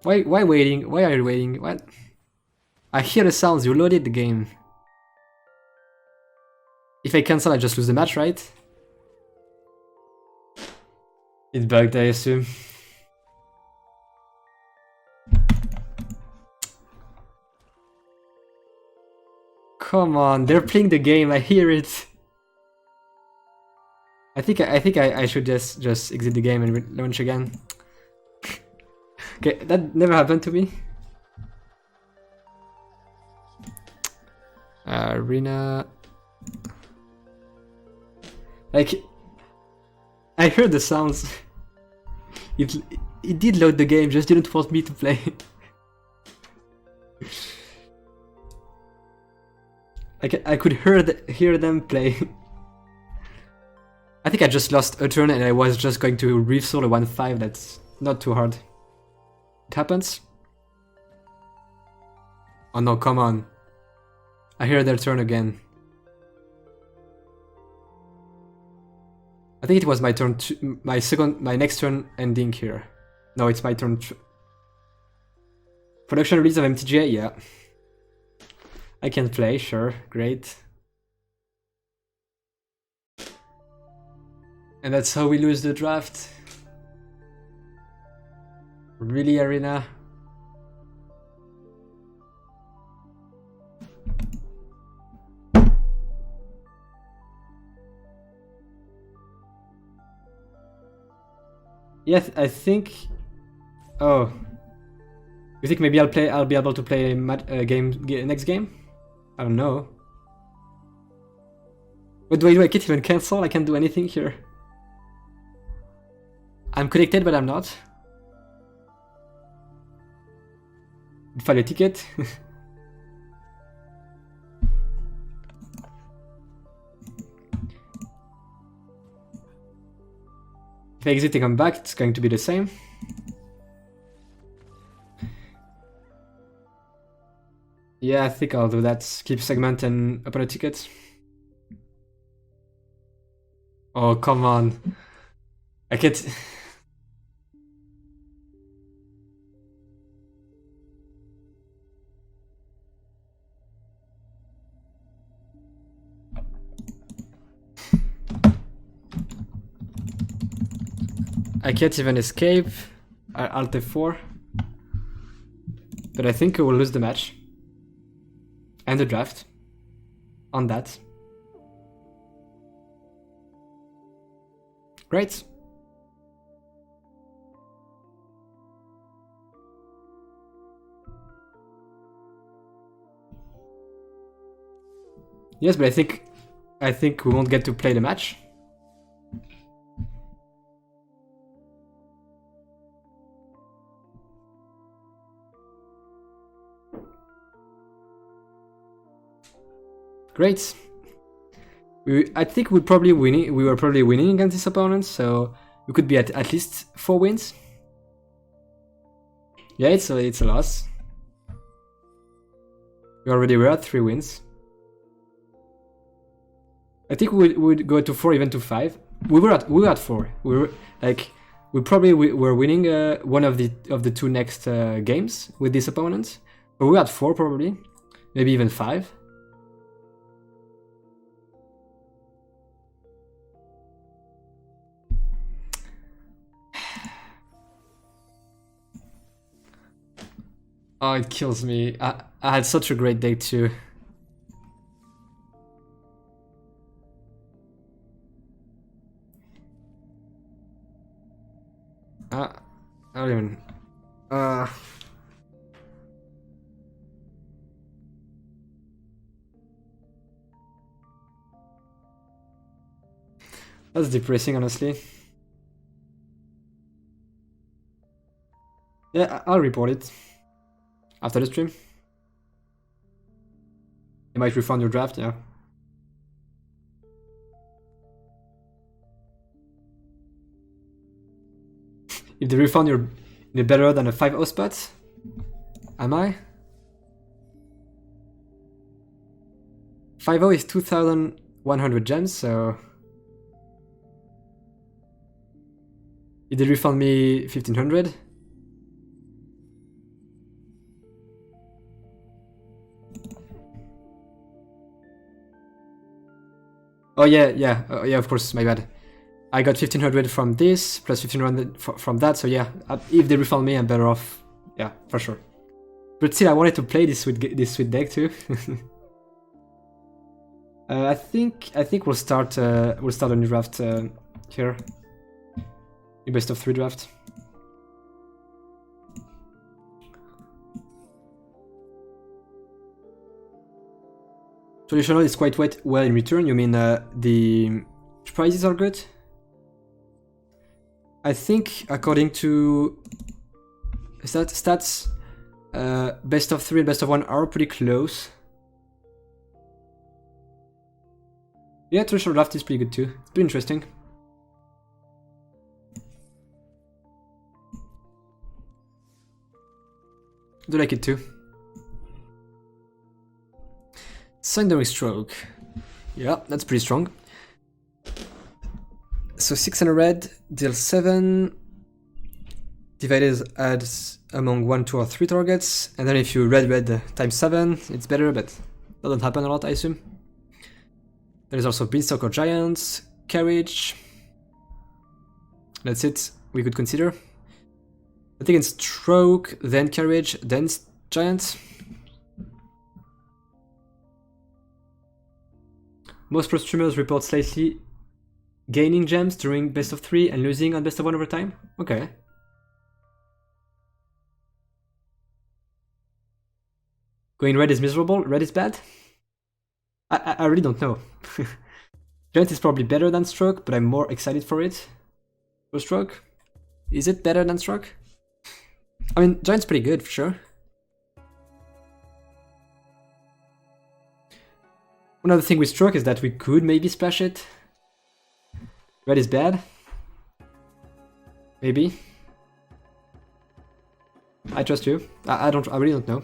Why waiting? Why are you waiting? What? I hear the sounds, you loaded the game. If I cancel, I just lose the match, right? It bugged, I assume. Come on, they're playing the game, I hear it. I think I should just exit the game and launch again. Okay, that never happened to me. Arena. Like, I heard the sounds. It did load the game, just didn't want me to play. I could hear them play. I think I just lost a turn and I was just going to resolve a 1-5. That's not too hard. It happens. Oh no, come on. I hear their turn again. I think it was my turn, my next turn ending here. No, it's my turn. Production release of MTJ, yeah. I can play, sure, great. And that's how we lose the draft. Really, Arena? Yes, I think. Oh, you think maybe I'll be able to play next game? I don't know. What do? I can't even cancel. I can't do anything here. I'm connected, but I'm not. File a ticket. If I exit and come back, it's going to be the same. Yeah, I think I'll do that. Keep segment and open a ticket. Oh, come on. I can't... I can't even escape. Alt F4. But I think I will lose the match. And the draft. On that. Great. Yes, but I think we won't get to play the match. Great. I think we were probably winning against this opponent, so we could be at least 4 wins. Yeah, it's a loss. We already were at 3 wins. I think we would go to 4, even to 5. We were at 4. We probably were winning one of the 2 next games with this opponent. Oh, we had 4 probably. Maybe even 5. Oh, it kills me. I had such a great deck too. I don't even... That's depressing, honestly. Yeah, I'll report it. After the stream. You might refund your draft, yeah. If they refund you're better than a 5-0 spot? Am I? 5-0 is 2,100 gems, so... If they refund me 1,500? Oh yeah, yeah, of course, my bad. I got 1,500 from this, plus 1,500 from that, so yeah, if they refund me, I'm better off. Yeah, for sure. But still, I wanted to play this sweet deck too. I think we'll start a new draft here. A best of 3 draft. Traditional is quite well in return. You mean the prizes are good? I think according to stats, best of 3 and best of 1 are pretty close. Yeah, traditional draft is pretty good too. It's pretty interesting. I do like it too. Secondary Stroke. Yeah, that's pretty strong. So 6 and a red, deal 7. Divided adds among 1, 2 or 3 targets. And then if you red times 7, it's better, but doesn't happen a lot, I assume. There is also Beanstalk or Giants, Carriage. That's it, we could consider. I think it's Stroke, then Carriage, then Giants. Most pro streamers report slightly gaining gems during best of 3 and losing on best of 1 over time. Okay. Going red is miserable, red is bad? I really don't know. Giant is probably better than Stroke, but I'm more excited for it. For Stroke? Is it better than Stroke? I mean, Giant's pretty good, for sure. Another thing with Stroke is that we could maybe splash it. Red is bad. Maybe. I trust you. I really don't know.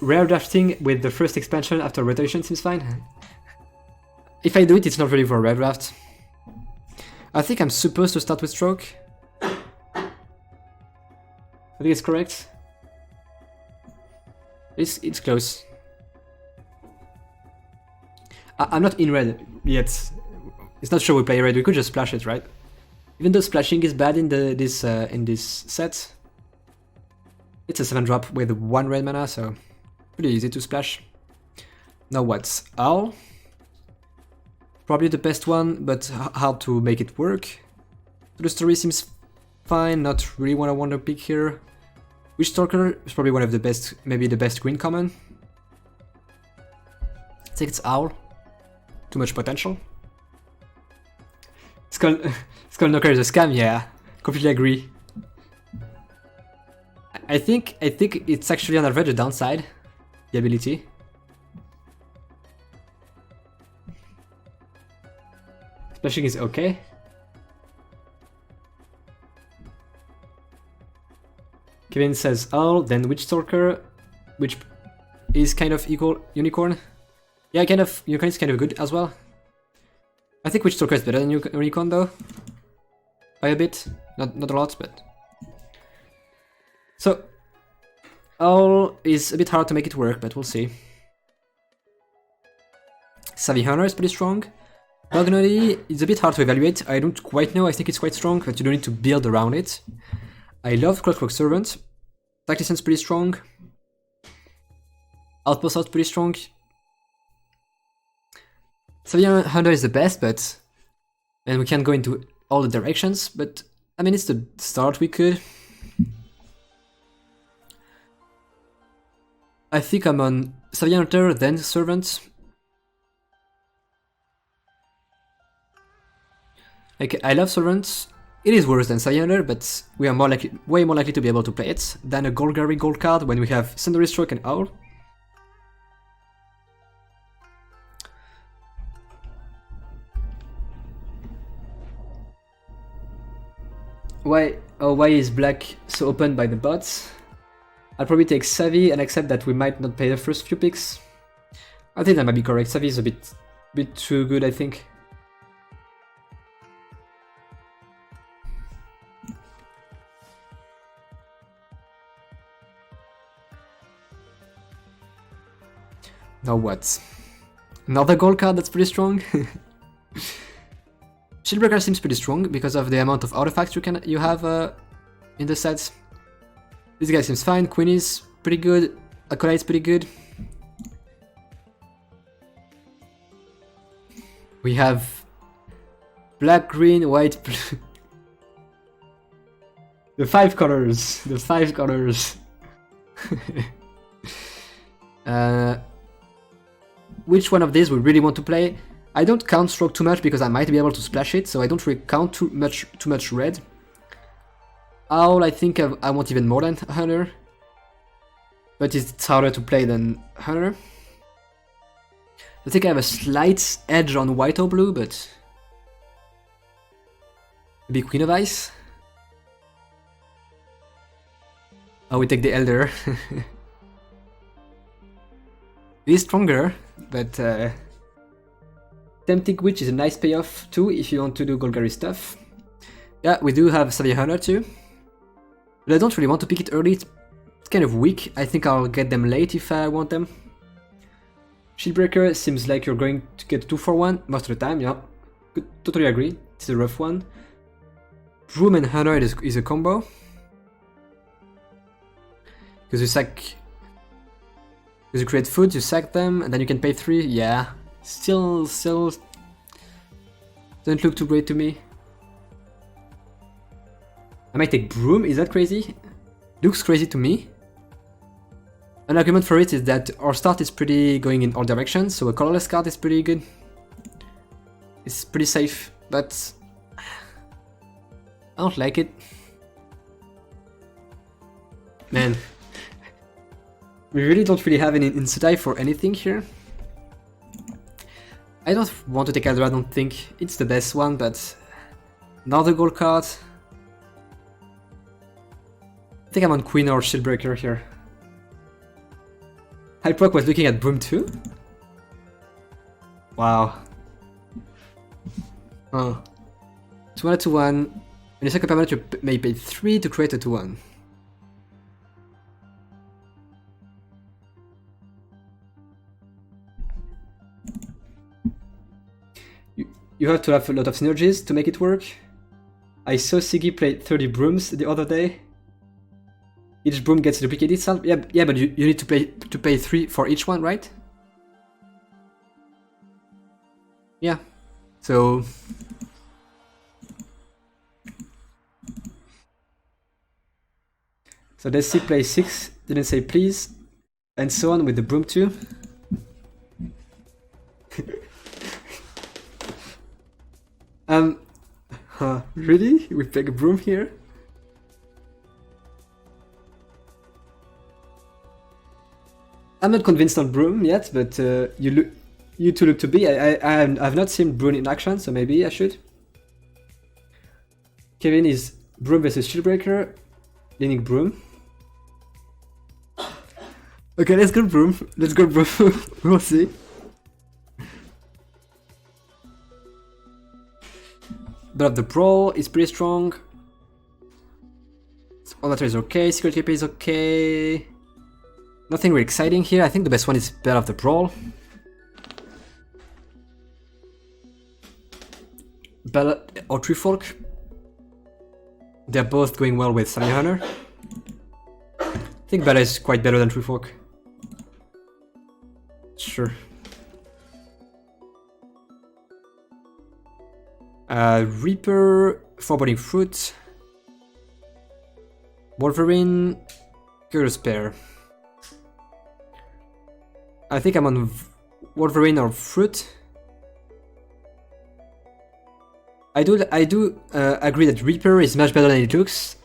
Rare drafting with the first expansion after rotation seems fine. If I do it, it's not really for a rare draft. I think I'm supposed to start with Stroke. I think it's correct. It's close. I'm not in red yet. It's not sure we play red. We could just splash it, right? Even though splashing is bad in this set. It's a 7-drop with 1 red mana, so pretty easy to splash. Now what's Owl? Probably the best one, but hard to make it work. So the story seems fine, not really what I want to pick here. Witchstalker is probably one of the best, maybe the best green common. I think it's Owl. Too much potential. Skull Knocker is a scam, yeah. Completely agree. I think it's actually on average a downside, the ability. Splashing is okay. Kevin says Owl, then Witchstalker, which is kind of equal Unicorn. Yeah, kind of Unicorn is kind of good as well. I think Witch Stalker is better than Recon though. By a bit. Not a lot, but... So... Owl is a bit hard to make it work, but we'll see. Savvy Hunter is pretty strong. Magnoli is a bit hard to evaluate. I don't quite know, I think it's quite strong, but you don't need to build around it. I love Clockwork Servant. Tactician's pretty strong. Outpost Out's pretty strong. Savvy Hunter is the best, but... And we can't go into all the directions, but... I mean, it's the start we could. I think I'm on Savvy Hunter, then Servant. Like, I love Servant. It is worse than Savvy Hunter, but we are way more likely to be able to play it than a Golgari gold card when we have Secondary Stroke and Owl. Why is black so open by the bots? I'll probably take Savvy and accept that we might not pay the first few picks. I think that might be correct. Savvy is a bit too good, I think. Now what? Another gold card that's pretty strong. Shieldbreaker seems pretty strong because of the amount of artifacts you have in the sets. This guy seems fine. Queen is pretty good. Acolyte's pretty good. We have black, green, white, blue. The 5 colors. The 5 colors. Which one of these we really want to play? I don't count stroke too much because I might be able to splash it, so I don't really count too much red. Owl, I think I want even more than Hunter, but it's harder to play than Hunter. I think I have a slight edge on white or blue, but maybe Queen of Ice. Oh, we take the Elder. It is stronger, but Tempting Witch is a nice payoff too if you want to do Golgari stuff. Yeah, we do have Savvy Hunter too. But I don't really want to pick it early, it's kind of weak. I think I'll get them late if I want them. Shieldbreaker seems like you're going to get 2 for 1 most of the time, yeah. Totally agree, it's a rough one. Broom and Hunter is a combo. Because you sack... Because you create food, you sack them, and then you can pay 3, yeah. Still doesn't look too great to me. I might take Broom, is that crazy? Looks crazy to me. An argument for it is that our start is pretty going in all directions, so a colorless card is pretty good. It's pretty safe, but I don't like it. Man. We really don't really have any incentive for anything here. I don't want to take Eldraine, I don't think it's the best one, but another gold card. I think I'm on Queen or Shieldbreaker here. Hyproc was looking at Broom too? Wow. Oh. 2 to 1. When you sack a permanent, you may pay 3 to create a 2-1. You have to have a lot of synergies to make it work. I saw Siggy play 30 brooms the other day. Each broom gets duplicated itself. Yeah, but you need to pay 3 for each one, right? Yeah. So let's see, play 6, didn't say please, and so on with the broom too. Really? We pick a broom here? I'm not convinced on broom yet, but you two look to be. I've not seen broom in action, so maybe I should. Kevin is broom versus Shieldbreaker, leaning broom. Okay, let's go broom. Let's go broom. We'll see. But of the Brawl is pretty strong. All that is okay, Secret Keeper is okay. Nothing really exciting here. I think the best one is Bell of the Brawl. Bell or Treefolk. They're both going well with Sunny Hunter. I think Bella is quite better than Treefolk. Sure. Reaper, Foreboding Fruit. Wolverine, Curious Pair. I think I'm on Wolverine or Fruit. I do agree that Reaper is much better than it looks,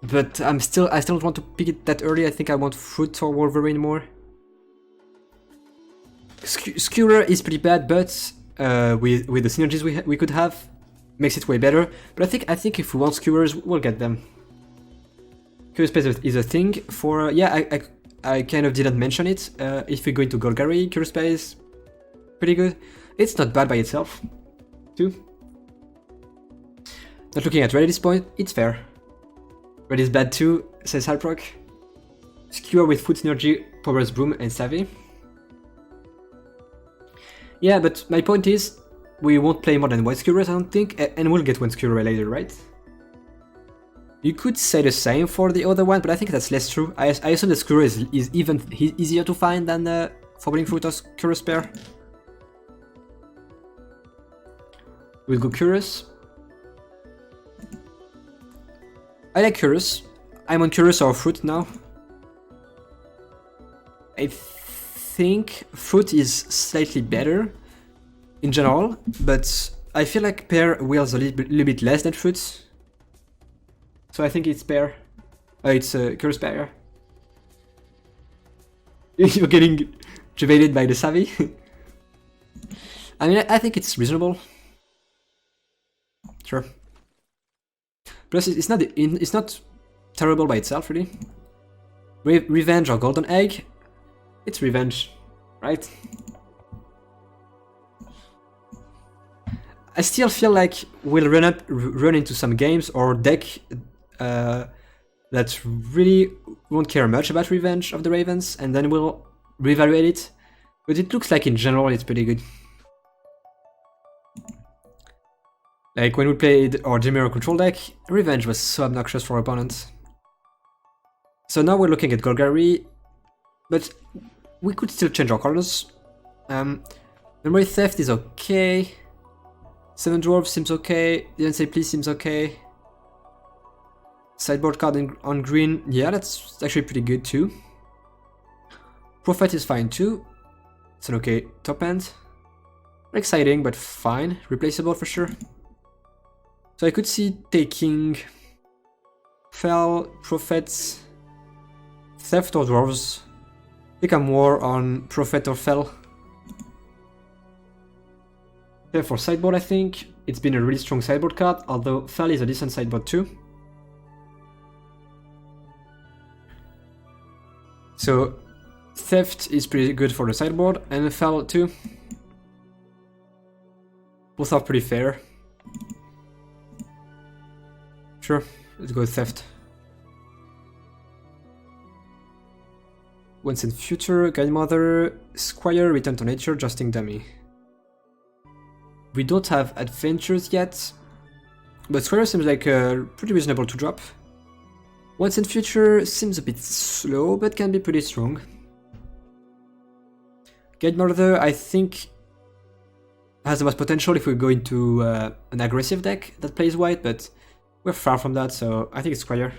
but I still don't want to pick it that early. I think I want Fruit or Wolverine more. Skewer is pretty bad, but with the synergies we could have, makes it way better. But I think if we want skewers, we'll get them. Curious Pair is a thing for yeah. I kind of didn't mention it. If we go into Golgari, Curious Pair is pretty good. It's not bad by itself, too. Not looking at red at this point, it's fair. Red is bad too, says Halproc. Skewer with Food Synergy, Powers Broom, and Savvy. Yeah, but my point is, we won't play more than one Skewers, I don't think, and we'll get one Skewer later, right? You could say the same for the other one, but I think that's less true. I assume the Skewer is even easier to find than the Foreboding Fruit or Curious Pair. We'll go Curious. I like Curious. I'm on Curious or Fruit now. I think Fruit is slightly better in general, but I feel like Pair wields a little bit less than Fruit. So I think it's Pair. It's Curious Pair. You're getting jebaited by the Savvy. I mean, I think it's reasonable. Sure. Plus, it's not terrible by itself, really. Revenge or Golden Egg? It's Revenge, right? I still feel like we'll run into some games or deck that really won't care much about Revenge of the Ravens, and then we'll reevaluate it. But it looks like in general it's pretty good. Like when we played our Demir control deck, Revenge was so obnoxious for opponents. So now we're looking at Golgari, but we could still change our colors. Memory Theft is okay. Seven Dwarves seems okay. Didn't Say Please seems okay. Sideboard card on green, yeah, that's actually pretty good too. Prophet is fine too. It's an okay top end. Exciting, but fine. Replaceable for sure. So I could see taking Fel, Prophets, Theft or Dwarves. I think I'm more on Prophet or Fel. Yeah, for sideboard I think. It's been a really strong sideboard card, although Fel is a decent sideboard too. So Theft is pretty good for the sideboard, and Fel too. Both are pretty fair. Sure, let's go with Theft. Once in Future, Guidemother, Squire, Return to Nature, Justing Dummy. We don't have Adventures yet, but Squire seems like pretty reasonable to drop. Once in Future seems a bit slow, but can be pretty strong. Guidemother, I think, has the most potential if we go into an aggressive deck that plays white, but we're far from that, so I think it's Squire.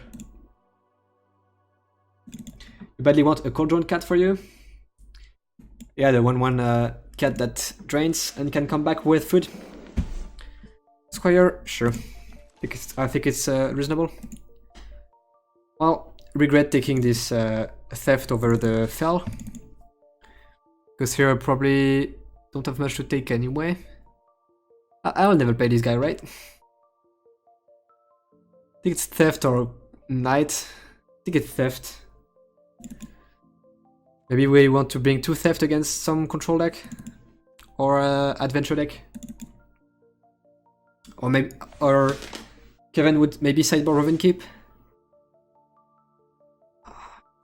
You badly want a Cauldron Cat for you? Yeah, the 1/1 cat that drains and can come back with food. Squire, sure. I think it's reasonable. Well, regret taking this Theft over the Fel, because here I probably don't have much to take anyway. I'll never play this guy, right? I think it's Theft or Knight. I think it's Theft. Maybe we want to bring 2 Theft against some control deck or adventure deck. Or maybe, or Kevin would maybe sideboard Raven Keep.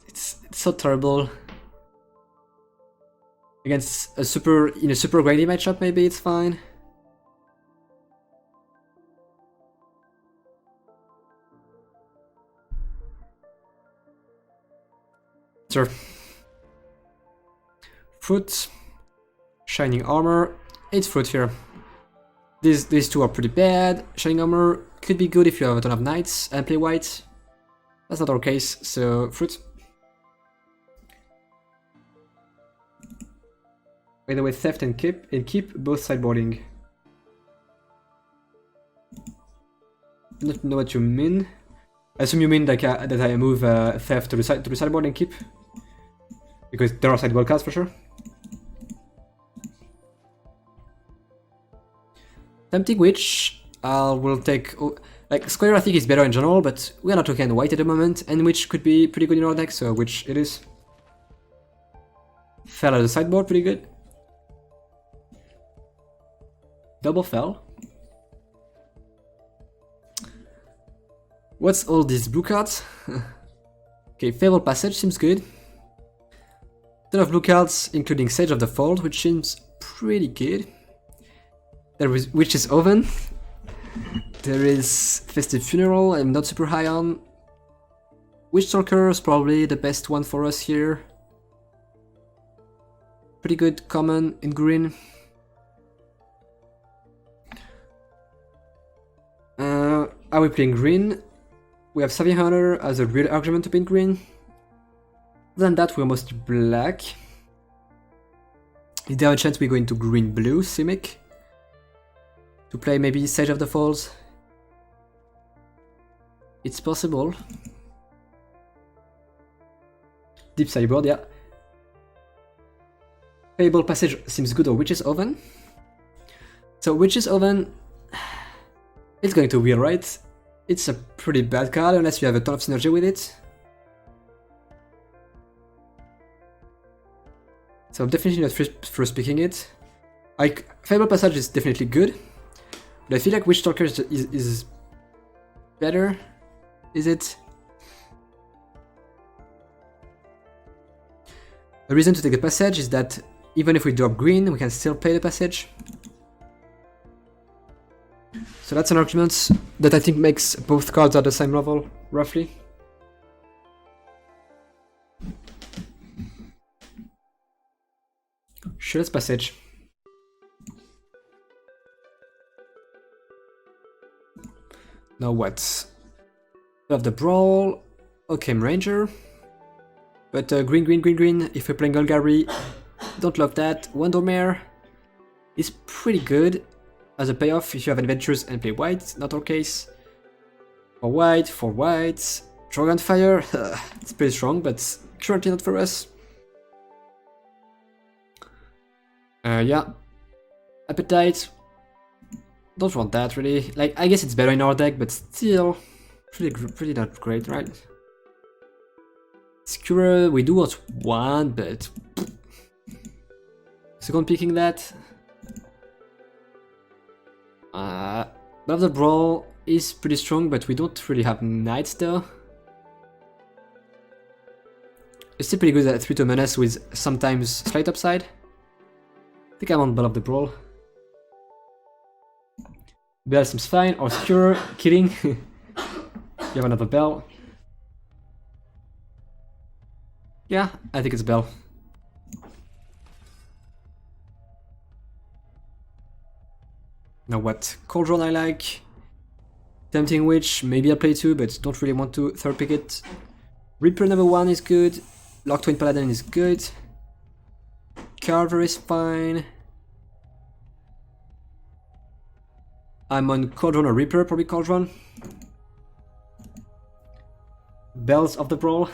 It's so terrible. Against a super grindy matchup, maybe it's fine. Sure. Fruit, Shining Armor. It's fruit here. These two are pretty bad. Shining Armor could be good if you have a ton of knights and play white. That's not our case, so fruit. By the way, theft and keep both sideboarding. I don't know what you mean. I assume you mean like that I move theft to the sideboard and keep, because there are sideboard cards for sure. Tempting Witch, will take like Square. I think is better in general, but we are not looking at white at the moment, and Witch could be pretty good in our deck, so Witch it is. Fell at the sideboard, pretty good. Double fell. What's all these blue cards? Okay, Fabled Passage seems good. Ton of blue cards, including Sage of the Fold, which seems pretty good. There is Witch's Oven. There is Festive Funeral, I'm not super high on. Witchstalker is probably the best one for us here. Pretty good common in green. Are we playing green? We have Savvy Hunter as a real argument to play green. Other than that, we're mostly black. Is there a chance we go into green-blue, Simic? To play maybe Sage of the Falls? It's possible. Deep sideboard, yeah. Fabled Passage seems good, or Witch's Oven. So Witch's Oven, it's going to wheel, right? It's a pretty bad card unless you have a ton of synergy with it. So I'm definitely not first picking it. Fabled Passage is definitely good, but I feel like Witchstalker is better. Is it? The reason to take the Passage is that even if we drop green, we can still play the Passage. So that's an argument that I think makes both cards at the same level, roughly. Sure, let's Passage. Now what? We have the Brawl, Occam Ranger. But green, if we're playing Golgari, don't love that. Wondermare is pretty good as a payoff if you have adventures and play white, not our case. For white, Dragonfire, it's pretty strong, but currently not for us. Yeah. Appetite, don't want that really. Like, I guess it's better in our deck, but still pretty not great, right? Skewer, we do want one, but second picking that. Love the Brawl is pretty strong, but we don't really have knights though. It's still pretty good at 3-2 Menace with sometimes slight upside. I think I want Bell of the Brawl. Bell seems fine, or Skewer, kidding. You have another Bell. Yeah, I think it's Bell. Now what? Cauldron I like. Tempting Witch, maybe I'll play two, but don't really want to third pick it. Reaper number 1 is good. Lock Twin Paladin is good. Carver is fine. I'm on Cauldron or Reaper, probably Cauldron. Bells of the Brawl.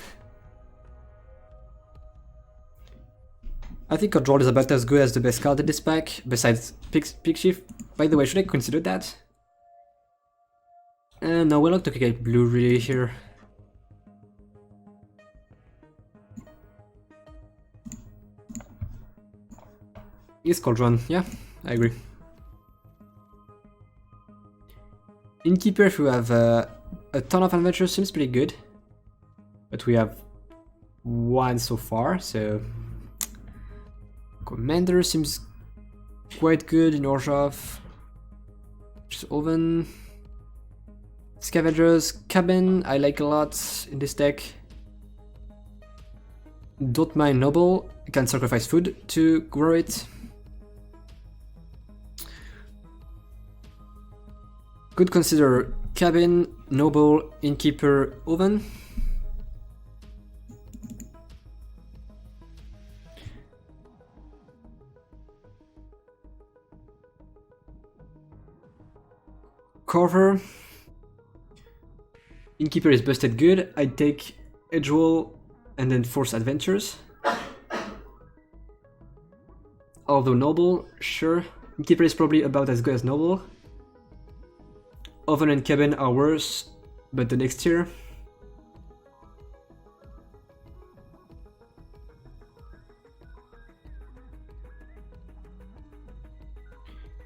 I think Cauldron is about as good as the best card in this pack, besides Pick Shift. By the way, should I consider that? No, we're not looking at blue really here. Yes, Cauldron, yeah, I agree. Innkeeper, if we have a ton of adventures, seems pretty good. But we have one so far, so... Commander seems quite good in Orzhov. Just Oven. Scavengers, Cabin, I like a lot in this deck. Don't mind Noble, you can sacrifice food to grow it. Could consider Cabin, Noble, Innkeeper, Oven. Cover. Innkeeper is busted good. I'd take Edgewall and then Force Adventures. Although Noble, sure. Innkeeper is probably about as good as Noble. Oven and Cabin are worse, but the next tier.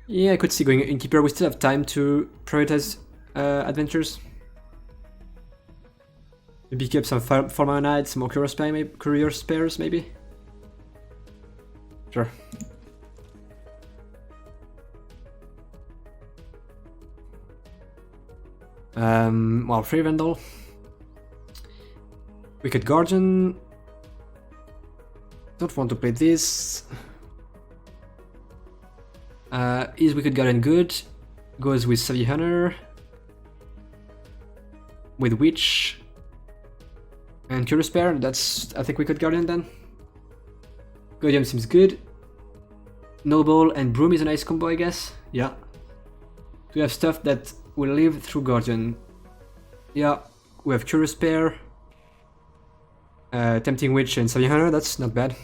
Yeah, I could see going Innkeeper. We still have time to prioritize adventures. Maybe keep some Farmer Knights, some more Courier Spares, maybe? Sure. Well, Free Vandal. Wicked Guardian. Don't want to play this. Is Wicked Guardian good? Goes with Savvy Hunter. With Witch. And Curious Pair, that's, I think, Wicked Guardian then. Guardian seems good. Noble and Broom is a nice combo, I guess. Yeah. We have stuff that will live through Guardian. Yeah, we have Curious Pair. Tempting Witch and Savvy Hunter, that's not bad.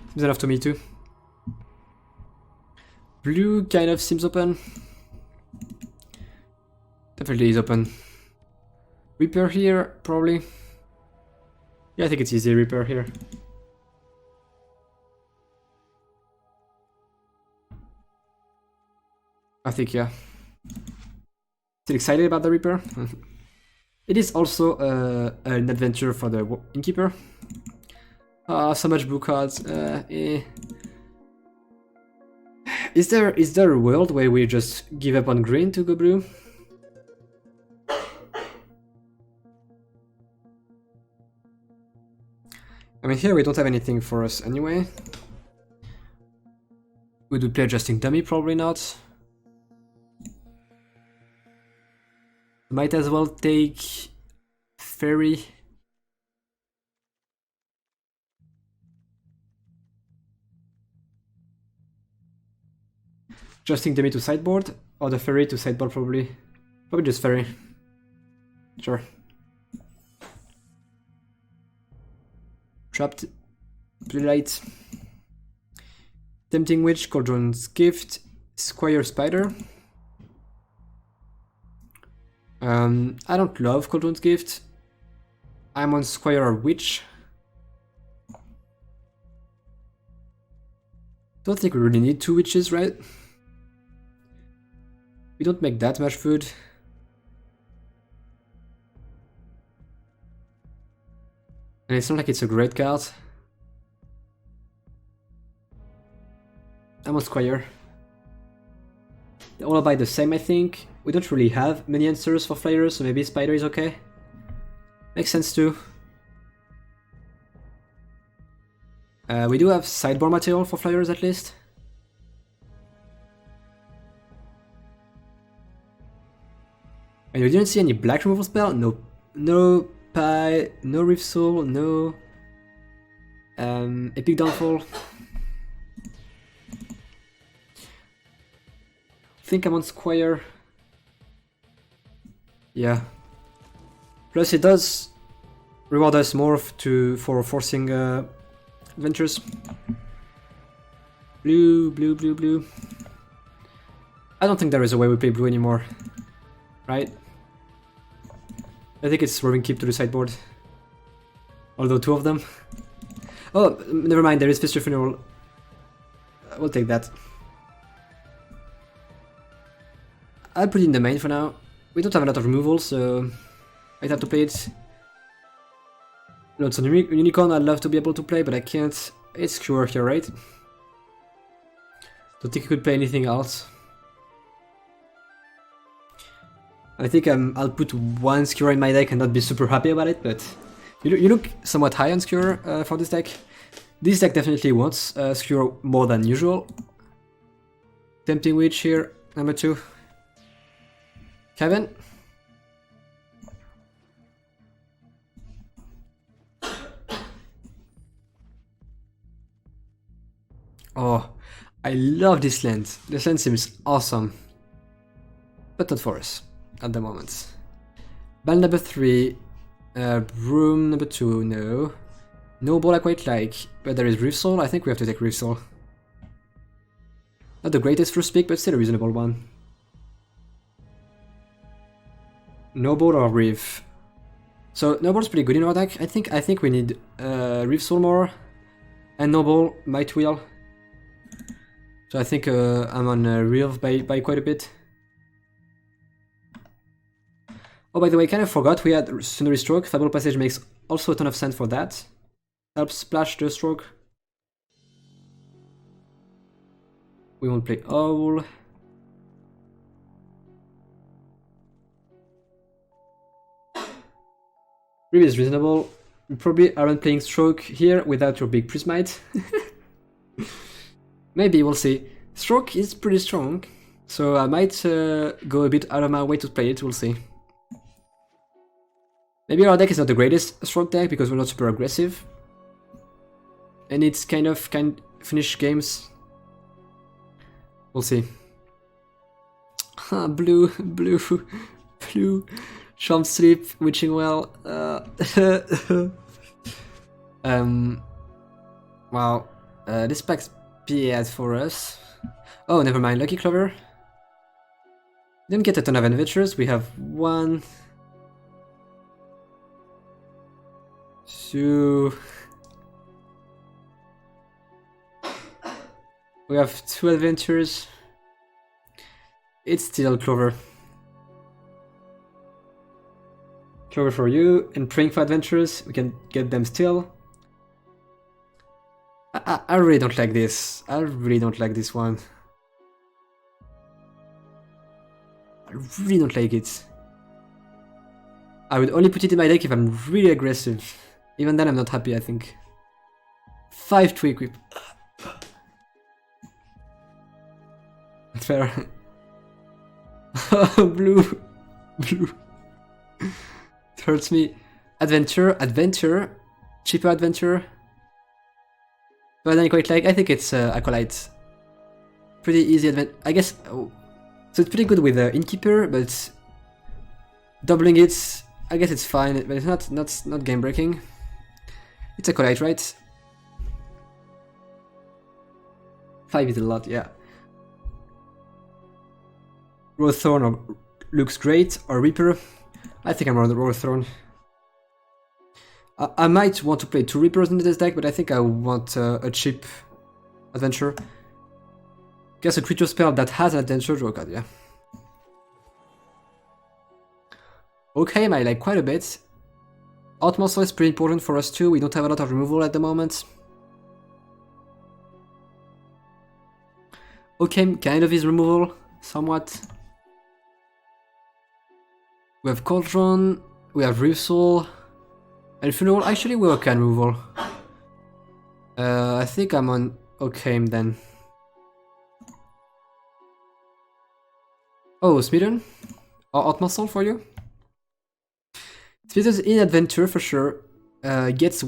Seems enough to me too. Blue kind of seems open. Definitely is open. Reaper here, probably. Yeah, I think it's easy, Reaper here. I think, yeah. Still excited about the Reaper. It is also an adventure for the Innkeeper. So much blue cards. Is there a world where we just give up on green to go blue? I mean, here we don't have anything for us anyway. Would we play Adjusting Dummy? Probably not. Might as well take Fairy. Adjusting Dummy to sideboard, or the Fairy to sideboard probably. Probably just Fairy. Sure. Trapped. Blue Light. Tempting Witch, Cauldron's Gift, Squire Spider. I don't love Cauldron's Gift. I'm on Squire or Witch. Don't think we really need two witches, right? We don't make that much food. And it's not like it's a great card. I'm on Squire. They're all about the same, I think. We don't really have many answers for flyers, so maybe Spider is okay. Makes sense too. We do have sideboard material for flyers at least. And we didn't see any black removal spell? No. No Pie, no Reef Soul, no Epic Downfall. I think I'm on Squire. Yeah. Plus it does reward us more for forcing adventures. Blue, blue, blue, blue. I don't think there is a way we play blue anymore. Right? I think it's Roving Keep to the sideboard. Although two of them. Oh, never mind, there is Fistry Funeral. We'll take that. I'll put it in the main for now. We don't have a lot of removal, so I'd have to play it. You know, it's a unicorn I'd love to be able to play, but I can't. It's Cure here, right? Don't think you could play anything else. I think I'll put one Skewer in my deck and not be super happy about it, but you look somewhat high on Skewer for this deck. This deck definitely wants Skewer more than usual. Tempting Witch here, number 2. Kevin? Oh, I love this land. This land seems awesome. But not for us at the moment. Ball number 3. Broom number 2, no. No ball I quite like, but there is Reef Soul. I think we have to take Reef Soul. Not the greatest first pick, but still a reasonable one. No ball or Reef. So no ball's pretty good in our deck. I think we need Reef Soul more, and no ball Might Wheel. So I think I'm on Reef by quite a bit. Oh, by the way, I kind of forgot we had Sundery Stroke. Fable Passage makes also a ton of sense for that. Helps splash the stroke. We won't play Owl. Reef is reasonable. We probably aren't playing Stroke here without your big Prismite. Maybe, we'll see. Stroke is pretty strong, so I might go a bit out of my way to play it, we'll see. Maybe our deck is not the greatest Stroke deck because we're not super aggressive. And it's kind of finish games. We'll see. Blue. Charm Sleep, Witching Well. Wow. This pack's bad for us. Oh, never mind. Lucky Clover. Didn't get a ton of adventures. We have 1, 2. We have 2 adventures. It's still Clover. Clover for you, and praying for adventures. We can get them still. I really don't like this. I really don't like this one. I really don't like it. I would only put it in my deck if I'm really aggressive. Even then I'm not happy, I think. 5 to equip. Fair. Blue. It hurts me. Adventure. Cheaper adventure. But I quite like. I think it's Acolyte. Pretty easy advent. I guess. Oh. So it's pretty good with Innkeeper, but doubling it, I guess it's fine. But it's not game breaking. It's Acolyte, right? 5 is a lot, yeah. Rowthorn looks great, or Reaper. I think I'm on the Rowthorn. I might want to play 2 Reapers in this deck, but I think I want a cheap adventure. Guess a creature spell that has an adventure. Oh god, yeah. Okay, I like quite a bit. Outmuscle is pretty important for us too. We don't have a lot of removal at the moment. Okay, kind of is removal, somewhat. We have Cauldron, we have Reef Soul, and Funeral. Actually, we're okay on removal. I think I'm on Occam then. Oh, Smitten? Or Outmuscle for you? Smitten in Adventure for sure. Gets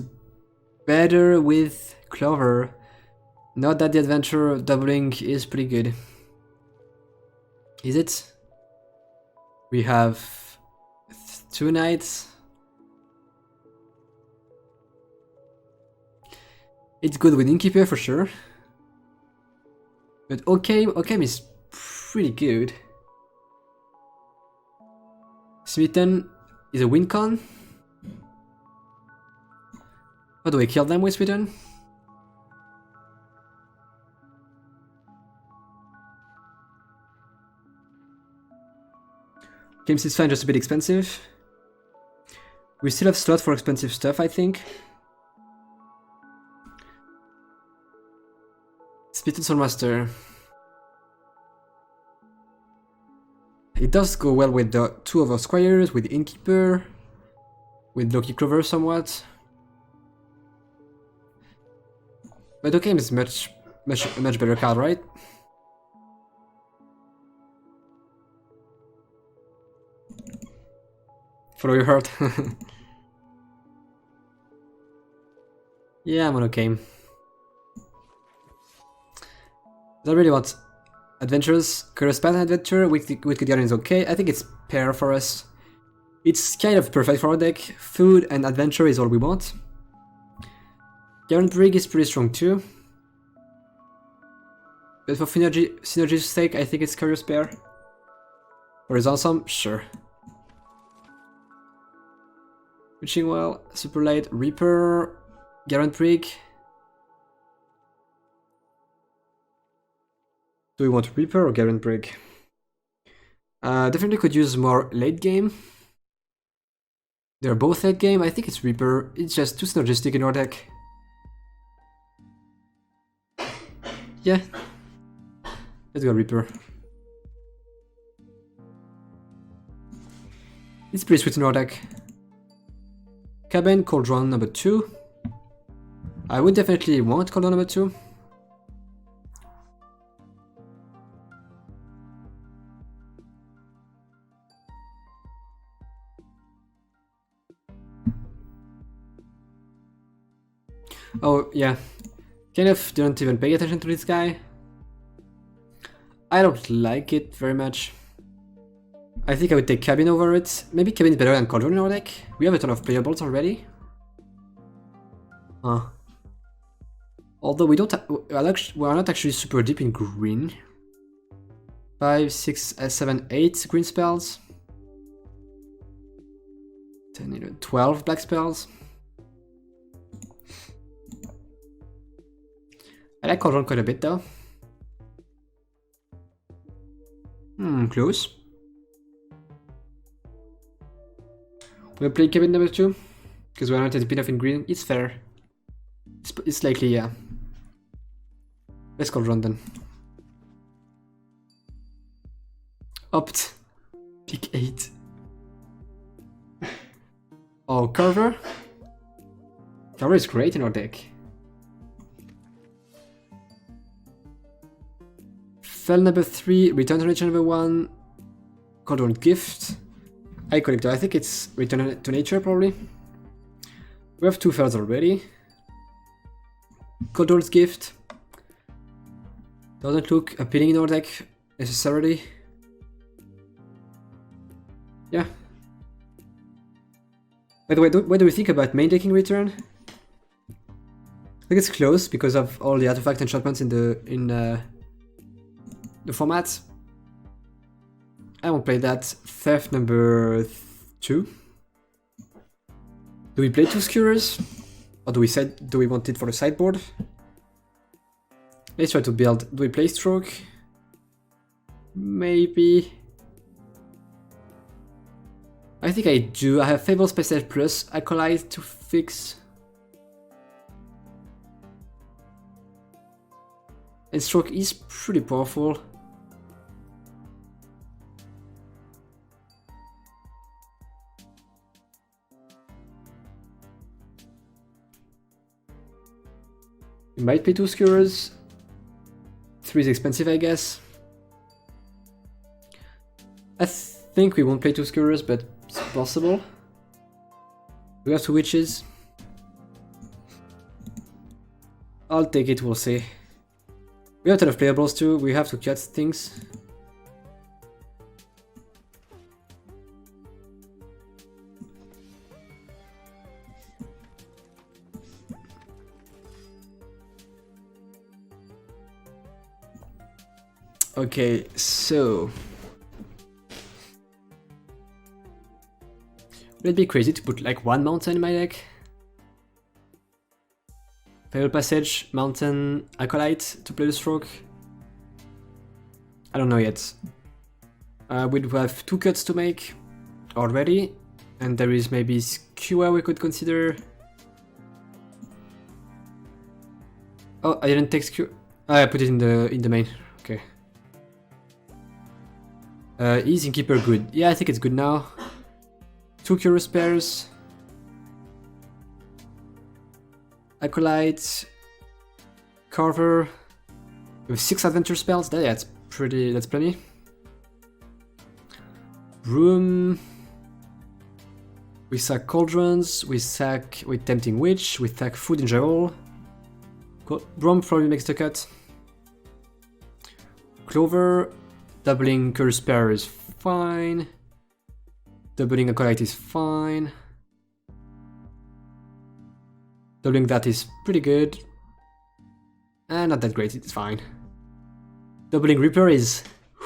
better with Clover. Not that the Adventure doubling is pretty good. Is it? We have 2 nights. It's good with Innkeeper for sure. But Occam is pretty good. Smitten is a win con. How do we kill them with Smitten? Games is fine, just a bit expensive. We still have slot for expensive stuff, I think. Spitted Soulmaster. It does go well with the 2 of our squires, with Innkeeper, with Loki Clover somewhat. But the game is much better card, right? Follow your heart. Yeah, I'm on okay. I really want adventures. Curious Path Adventure, Wicked Guardian is okay. I think it's pair for us. It's kind of perfect for our deck. Food and adventure is all we want. Garand Brig is pretty strong too. But for synergy's sake, I think it's Curious Pair. Or is awesome? Sure. Witching Well, Super Light, Reaper, Garand Brig. Do we want Reaper or Garand Brig? Definitely could use more late game. They're both late game. I think it's Reaper. It's just too synergistic in our deck. Yeah. Let's go Reaper. It's pretty sweet in our deck. Cabin, Cauldron number 2. I would definitely want Cauldron number 2. Oh, yeah. Kind of didn't even pay attention to this guy. I don't like it very much. I think I would take Cabin over it. Maybe Cabin is better than Cauldron in our deck. We have a ton of playables already. Although we don't, we are not actually super deep in green. 5, 6, 7, 8 green spells. 10, 11, 12 black spells. I like Cauldron quite a bit though. Close. We'll play Cabin number 2, because we're not as enough in green. It's fair. It's likely, yeah. Let's Cauldron then. Opt. Pick 8. Oh, Carver? Carver is great in our deck. Fell number 3, Return to Nature number 1, Cauldron Gift. Eye Collector, I think it's Return to Nature probably. We have 2 fells already. Cauldron's Gift. Doesn't look appealing in our deck necessarily. Yeah. By the way, what do we think about main decking Return? I think it's close because of all the artifact enchantments in the format. I won't play that. Theft number 2. Do we play 2 Skewers? Or do we want it for the sideboard? Let's try to build. Do we play Stroke? Maybe. I think I do. I have Fable Special plus Acolyte to fix. And Stroke is pretty powerful. We might play 2 Skewers. 3 is expensive, I guess. I think we won't play 2 Skewers, but it's possible. We have 2 Witches. I'll take it, we'll see. We have a ton of playables too, we have to cut things. Okay, so would it be crazy to put like 1 mountain in my deck? Fatal Passage, Mountain, Acolyte to play the Stroke? I don't know yet. We have 2 cuts to make already, and there is maybe skewer we could consider. Oh, I didn't take skewer. I put it in the main. Okay. Is Innkeeper good? Yeah, I think it's good now. 2 Curious Pairs. Acolyte. Carver. With 6 Adventure spells. Yeah, that's plenty. Broom. We sack Cauldrons. We sack with Tempting Witch. We sack Food in general. Broom probably makes the cut. Clover. Doubling Curious Pair is fine. Doubling Acolyte is fine. Doubling that is pretty good. Not that great, it's fine. Doubling Reaper is...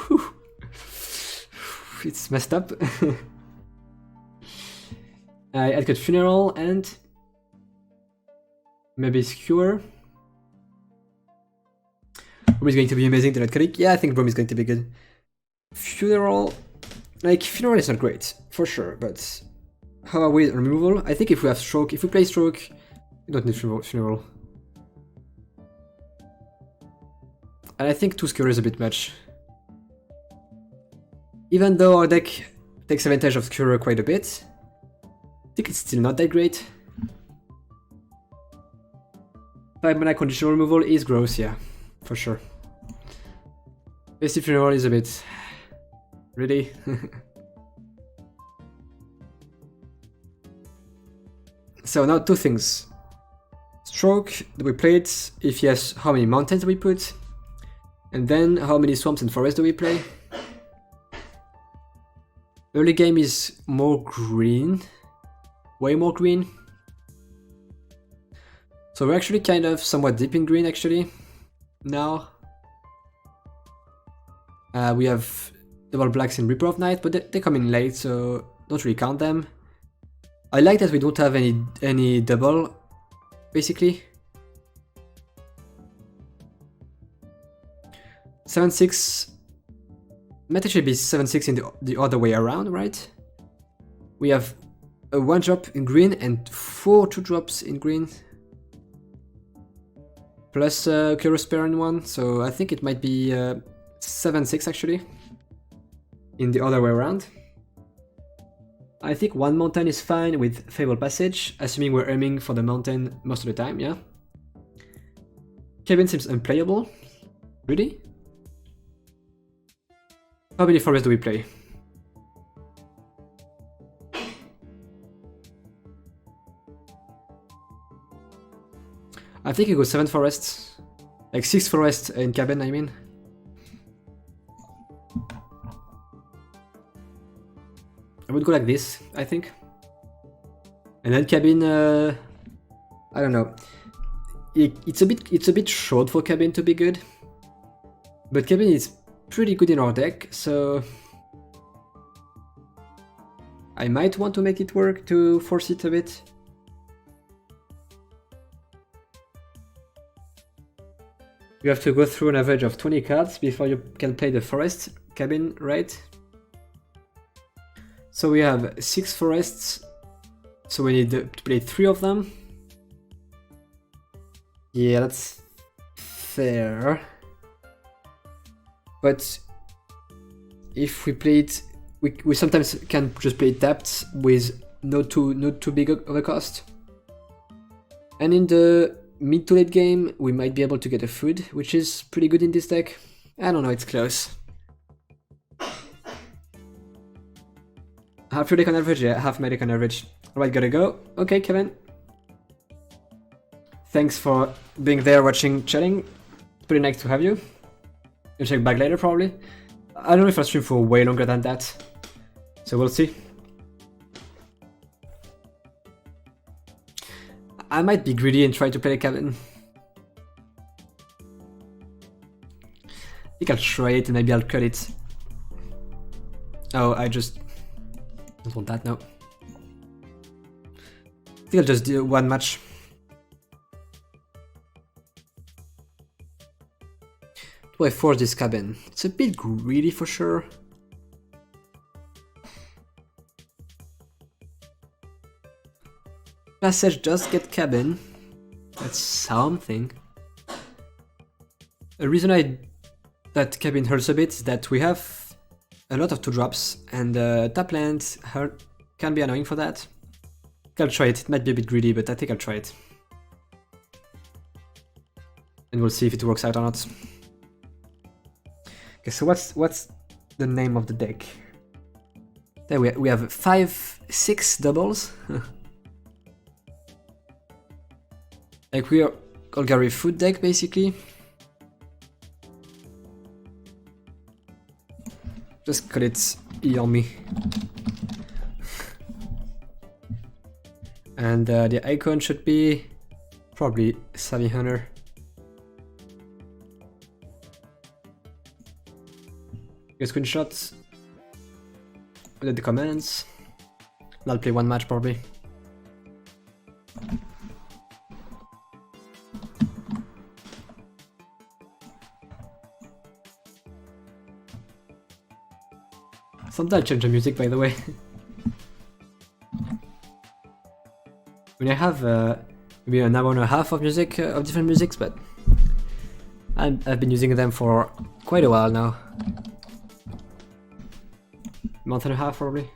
Whew, it's messed up. I'd cut Funeral and... maybe Skewer. Broom is going to be amazing, the Gadwick. Yeah, I think Broom is going to be good. Funeral... like, Funeral is not great, for sure, but... how are we on removal? I think if we have Stroke, if we play Stroke, we don't need Funeral. And I think 2 Skewer is a bit much. Even though our deck takes advantage of Skewer quite a bit, I think it's still not that great. 5 mana conditional removal is gross, yeah, for sure. Basic Funeral is a bit... really? So now 2 things. Stroke that we played, if yes, how many mountains do we put? And then how many swamps and forests do we play? Early game is more green. Way more green. So we're actually kind of somewhat deep in green actually. Now. We have double blacks in Reaper of Night, but they come in late, so don't really count them. I like that we don't have any double, basically. 7-6 might actually be 7-6 in the other way around, right? We have a 1-drop in green and 4 2-drops in green. Plus Curious Pair in 1, so I think it might be 7-6 actually. In the other way around. I think 1 mountain is fine with Fable Passage, assuming we're aiming for the mountain most of the time, yeah. Cabin seems unplayable. Really? How many forests do we play? I think you go 7 forests. Like 6 forests in cabin, I mean. I would go like this, I think. And then cabin, I don't know. It's a bit short for cabin to be good. But cabin is pretty good in our deck, so I might want to make it work to force it a bit. You have to go through an average of 20 cards before you can play the forest cabin, right? So we have 6 forests, so we need to play 3 of them. Yeah, that's fair. But if we play it, we sometimes can just play it tapped with not too big of a cost. And in the mid to late game, we might be able to get a food, which is pretty good in this deck. I don't know, it's close. Half your deck on average? Yeah, half my deck on average. Alright, gotta go. Okay, Kevin. Thanks for being there, watching, chatting. Pretty nice to have you. You'll check back later, probably. I don't know if I'll stream for way longer than that. So we'll see. I might be greedy and try to play a cabin. I think I'll try it and maybe I'll cut it. Oh, I just don't want that now. I think I'll just do 1 match. Do I force this cabin? It's a bit greedy for sure. Passage does get cabin. That's something. The reason that cabin hurts a bit is that we have a lot of 2-drops, and tap land can be annoying for that. I think I'll try it. It might be a bit greedy, but I think I'll try it. And we'll see if it works out or not. Okay, so what's the name of the deck? There we have 5-6 doubles. Like we are Golgari food deck basically. Just call it E on me. And the icon should be probably Savvy Hunter. Get screenshots. Look at the comments. I'll play one match probably. Sometimes I change the music, by the way. When I have maybe an hour and a half of music, of different musics, but I've been using them for quite a while now. Month and a half probably.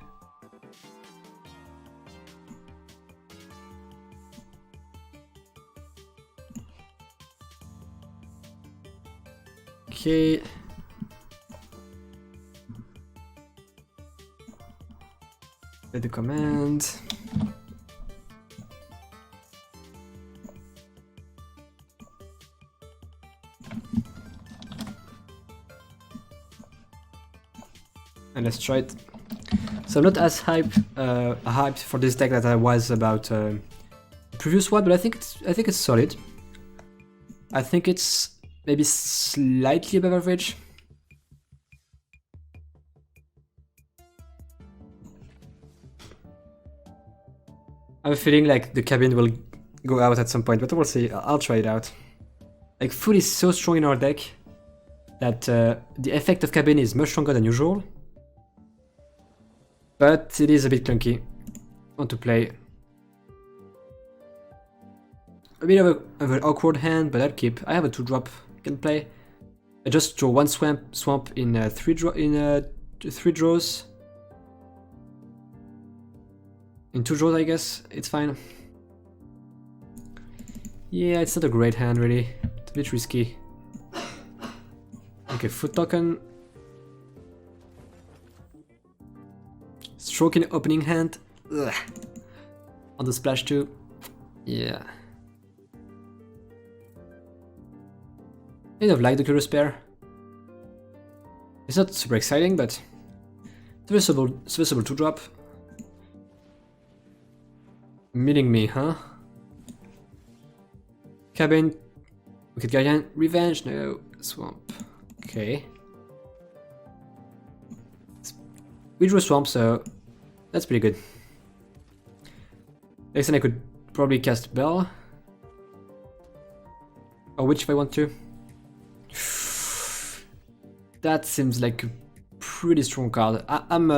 Okay. Let the command. And let's try it. So I'm not as hyped for this deck that I was about the previous one, but I think it's solid. I think it's maybe slightly above average. I have a feeling like the cabin will go out at some point, but we'll see. I'll try it out. Like food is so strong in our deck that the effect of cabin is much stronger than usual. But it is a bit clunky. Want to play. A bit of an awkward hand, but I'll keep. I have a 2-drop I can play. I just draw one swamp in 3 draws. In 2 draws, I guess. It's fine. Yeah, it's not a great hand, really. It's a bit risky. Okay, foot token. Stroke in opening hand. Ugh. On the splash too. Yeah. Kind of like the Curious Pair. It's not super exciting, but serviceable 2-drop. Meeting me, huh? Cabin. Wicked Guardian. Revenge. No. Swamp. Okay. We drew a swamp, so that's pretty good. Next time I could probably cast Bell. Or Witch if I want to. That seems like a pretty strong card. I'm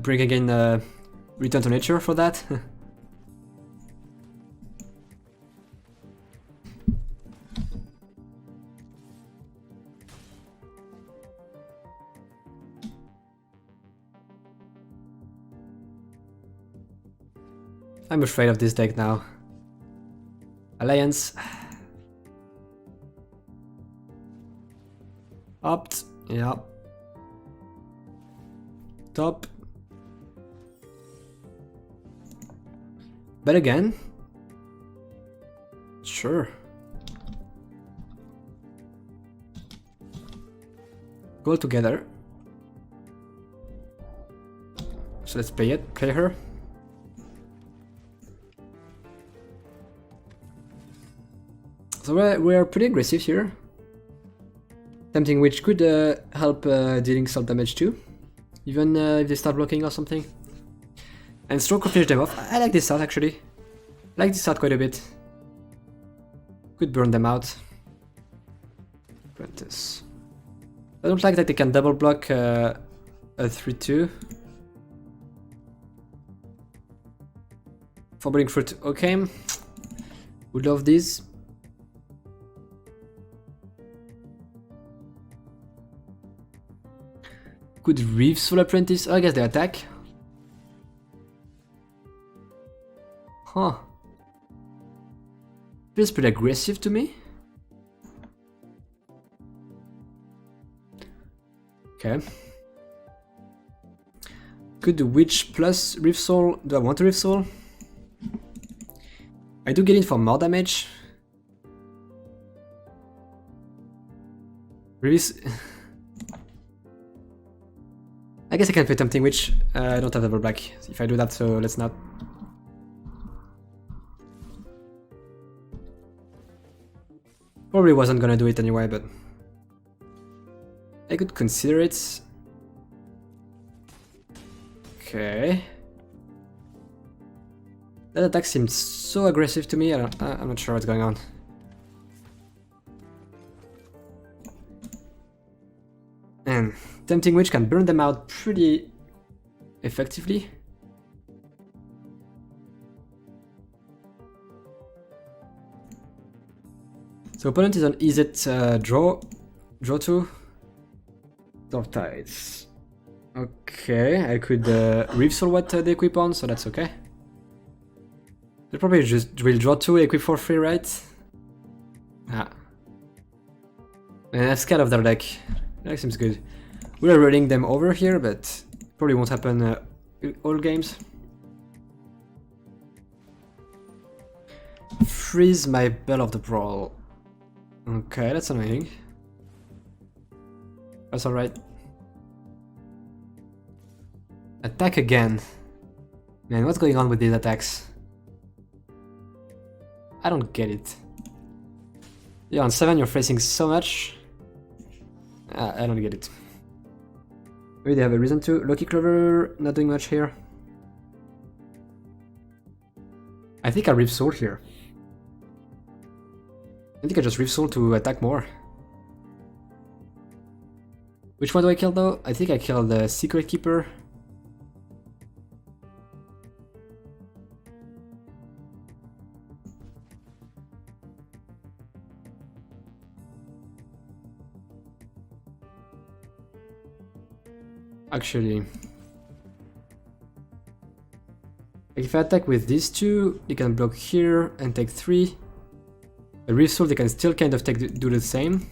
bringing in Return to Nature for that. I'm afraid of this deck now. Alliance. Opt. Yeah. Top. Bet again. Sure. Go together. So let's play it. Play her. So we're pretty aggressive here. Tempting Witch could help dealing some damage too, even if they start blocking or something. And Stroke will finish them off. I like this art actually. I like this art quite a bit. Could burn them out. Apprentice. I don't like that they can double block a 3-2. Foreboding Fruit, okay. Would love this. Could Reef Soul Apprentice? Oh, I guess they attack. Huh. Feels pretty aggressive to me. Okay. Could the Witch plus Reef Soul? Do I want a Reef Soul? I do get it for more damage. Release. I guess I can play Tempting Witch. I don't have double black. If I do that, so let's not. Probably wasn't gonna do it anyway, but I could consider it. Okay. That attack seems so aggressive to me. I'm not sure what's going on. And Tempting Witch can burn them out pretty effectively. So opponent is on EZ draw 2. Dark Tides. Okay, I could Reef Soul what they equip on, so that's okay. They'll probably just will draw 2, equip for free, right? Ah. And I'm scared of their deck. That seems good. We're running them over here, but probably won't happen all games. Freeze my Bell of the Brawl. Okay, that's annoying. That's alright. Attack again. Man, what's going on with these attacks? I don't get it. Yeah, on 7 you're facing so much. I don't get it. Maybe they have a reason to. Lucky Clover, not doing much here. I think I Reef Soul here. I think I just Reef Soul to attack more. Which one do I kill though? I think I killed the Secret Keeper. Actually, if I attack with these two, they can block here and take 3. The Reef Soul, they can still kind of do the same.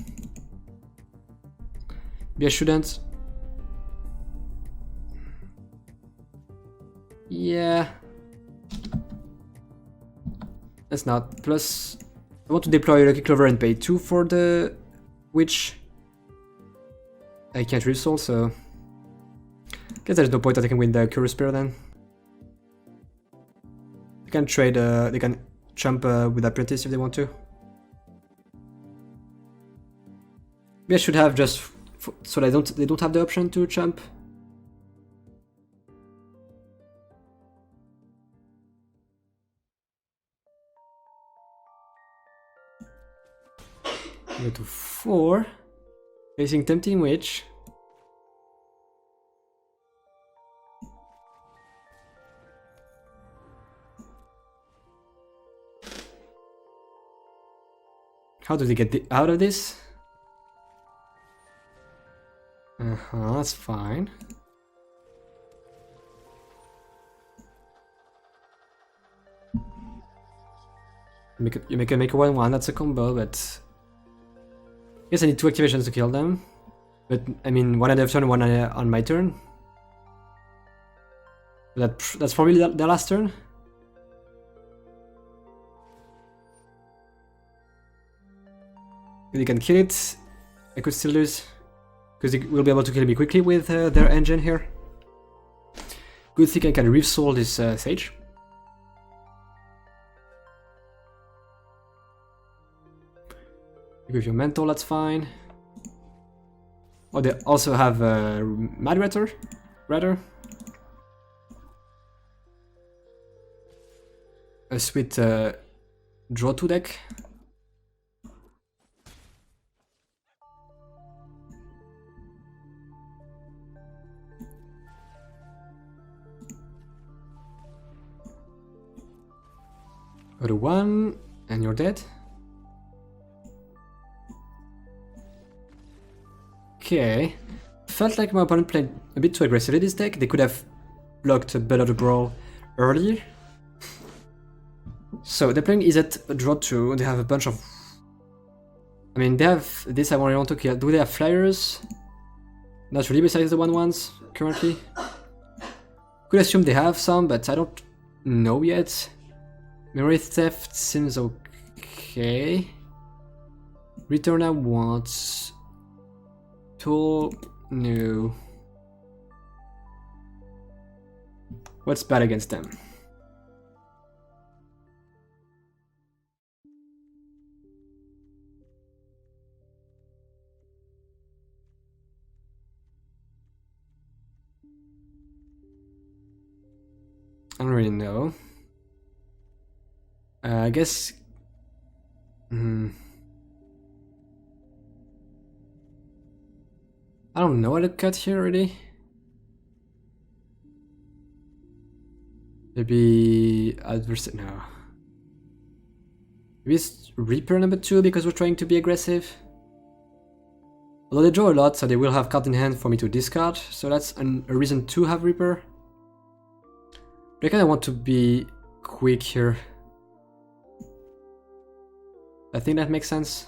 Maybe I shouldn't. Yeah. That's not. Plus, I want to deploy Lucky Clover and pay 2 for the Witch. I can't Reef Soul, so guess there's no point that I can win the Curious Spear then. They can trade, they can jump with Apprentice if they want to. Maybe I should have just so they don't have the option to jump. Go to 4. Facing Tempting Witch. How do they get out of this? That's fine. You make a 1/1, that's a combo, but I guess I need 2 activations to kill them. But I mean, one at the turn, one on my turn. That's probably the last turn. They can kill it. I could still lose. Because they will be able to kill me quickly with their engine here. Good thing I can Reef Soul this Sage. With your mental, that's fine. Oh, they also have Mad Ratter. A sweet draw 2 deck. Go to 1, and you're dead. Okay. Felt like my opponent played a bit too aggressively this deck. They could have blocked a Better the Brawl earlier. So they're playing is at draw 2. They have a bunch of... I mean, they have this I want to kill. Do they have flyers? Not really, besides the 1/1s currently. Could assume they have some, but I don't know yet. Memory Theft seems okay. Return I want. Tool, no. What's bad against them? I don't really know. I guess... I don't know what to cut here really. Maybe... no. Maybe it's Reaper number 2 because we're trying to be aggressive. Although they draw a lot, so they will have card in hand for me to discard, so that's a reason to have Reaper. But I kinda want to be quick here. I think that makes sense.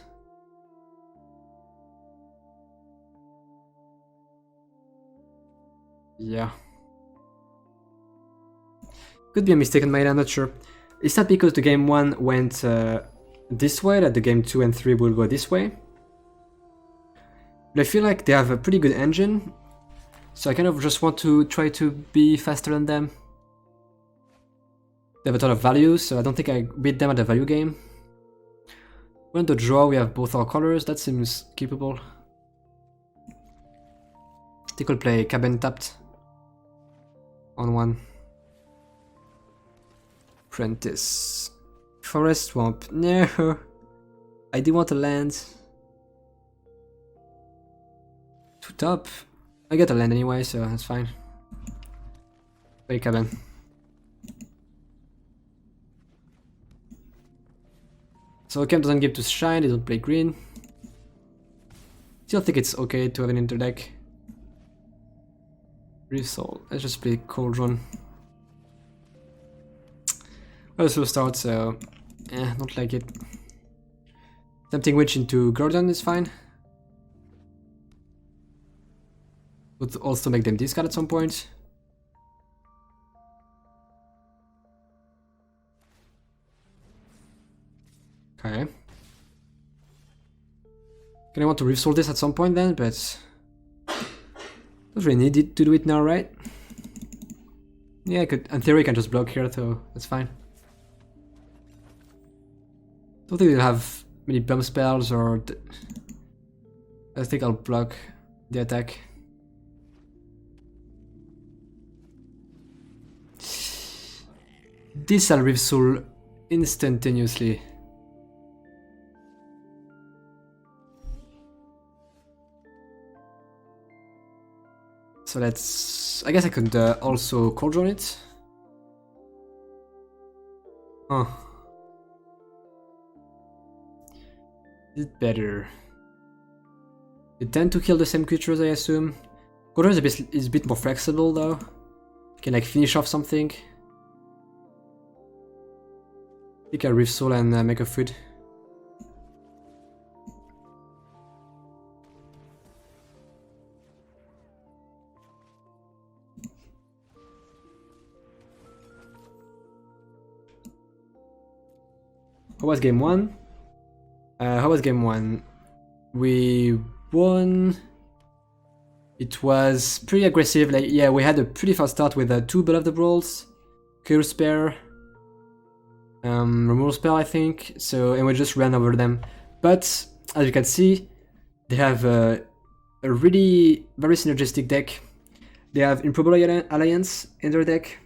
Yeah. Could be a mistake on my end, I'm not sure. It's not because the game 1 went this way that the game 2 and 3 will go this way. But I feel like they have a pretty good engine, so I kind of just want to try to be faster than them. They have a ton of value, so I don't think I beat them at the value game. When the draw we have both our colors, that seems keepable. They could play Cabin tapped on 1. Apprentice. Forest Swamp. No. I do want a land. To top. I get a land anyway, so that's fine. Play Cabin. So Camp doesn't give to Shine, they don't play green. Still think it's okay to have an interdeck. Resolve. Let's just play Cauldron. Well, slow start, so don't like it. Tempting Witch into Guardian is fine. Would also make them discard at some point. Okay. Gonna want to resolve this at some point then, but don't really need it to do it now, right? Yeah, I could. In theory, I can just block here, so that's fine. Don't think they'll have many bump spells or... I think I'll block the attack. This I'll resolve instantaneously. So let's... I guess I could also Cauldron it. Huh. Is it better? They tend to kill the same creatures, I assume. Cauldron is a bit more flexible though. You can like finish off something. I think I Reef Soul and make a food. How was game 1? How was game 1? We won. It was pretty aggressive. Like, yeah, we had a pretty fast start with 2 Bell of the Brawls, Chaos Spare, Removal Spell, I think. So, and we just ran over them. But as you can see, they have a really very synergistic deck. They have Improbable Alliance in their deck.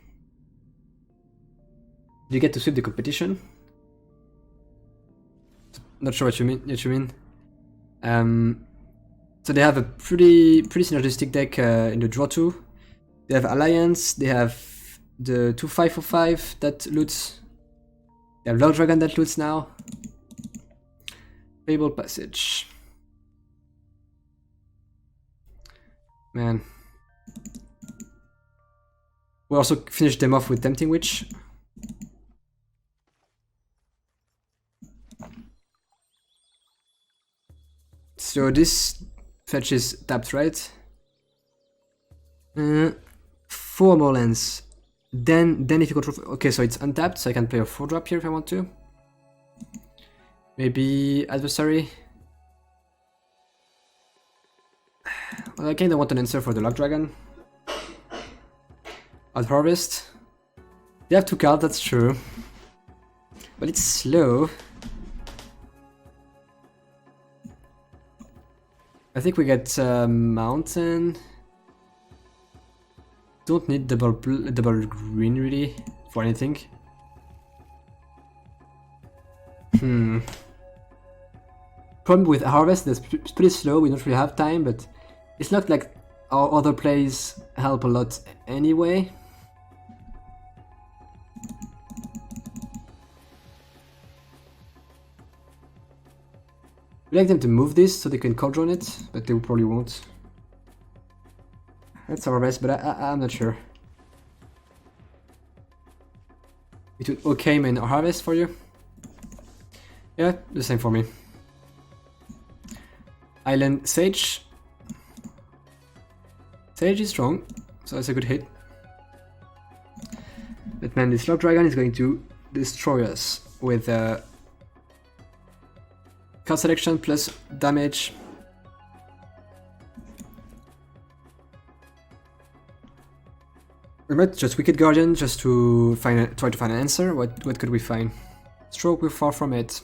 You get to sweep the competition. Not sure what you mean. So they have a pretty synergistic deck in the draw 2. They have Alliance, they have the 2/5/5 that loots They have Lord Dragon that loots now. Fable Passage. Man. We also finished them off with Tempting Witch. So this fetch is tapped, right? 4 more lands. Then if you control... Okay, so it's untapped, so I can play a 4-drop here if I want to. Maybe Adversary. Well, I kinda want an answer for the Lock Dragon. Out Harvest. They have 2 cards, that's true. But it's slow. I think we get Mountain. Don't need double green really for anything. Problem with Harvest, it's pretty slow, we don't really have time, but it's not like our other plays help a lot anyway. We like them to move this so they can control it, but they probably won't. That's our best, but I'm not sure. It would okay main or Harvest for you? Yeah, the same for me. Island Sage. Sage is strong, so that's a good hit. But man, this Lock Dragon is going to destroy us with card selection plus damage. We might just Wicked Guardian just to try to find an answer. What could we find? Stroke, we're far from it.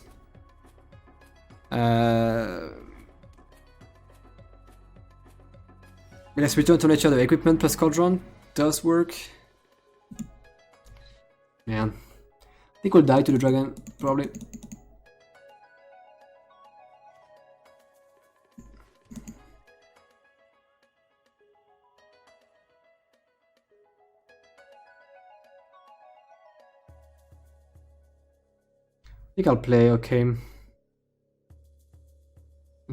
Let's return to nature. The equipment plus Cauldron does work. Man, I think we'll die to the dragon probably. I think I'll play okay. And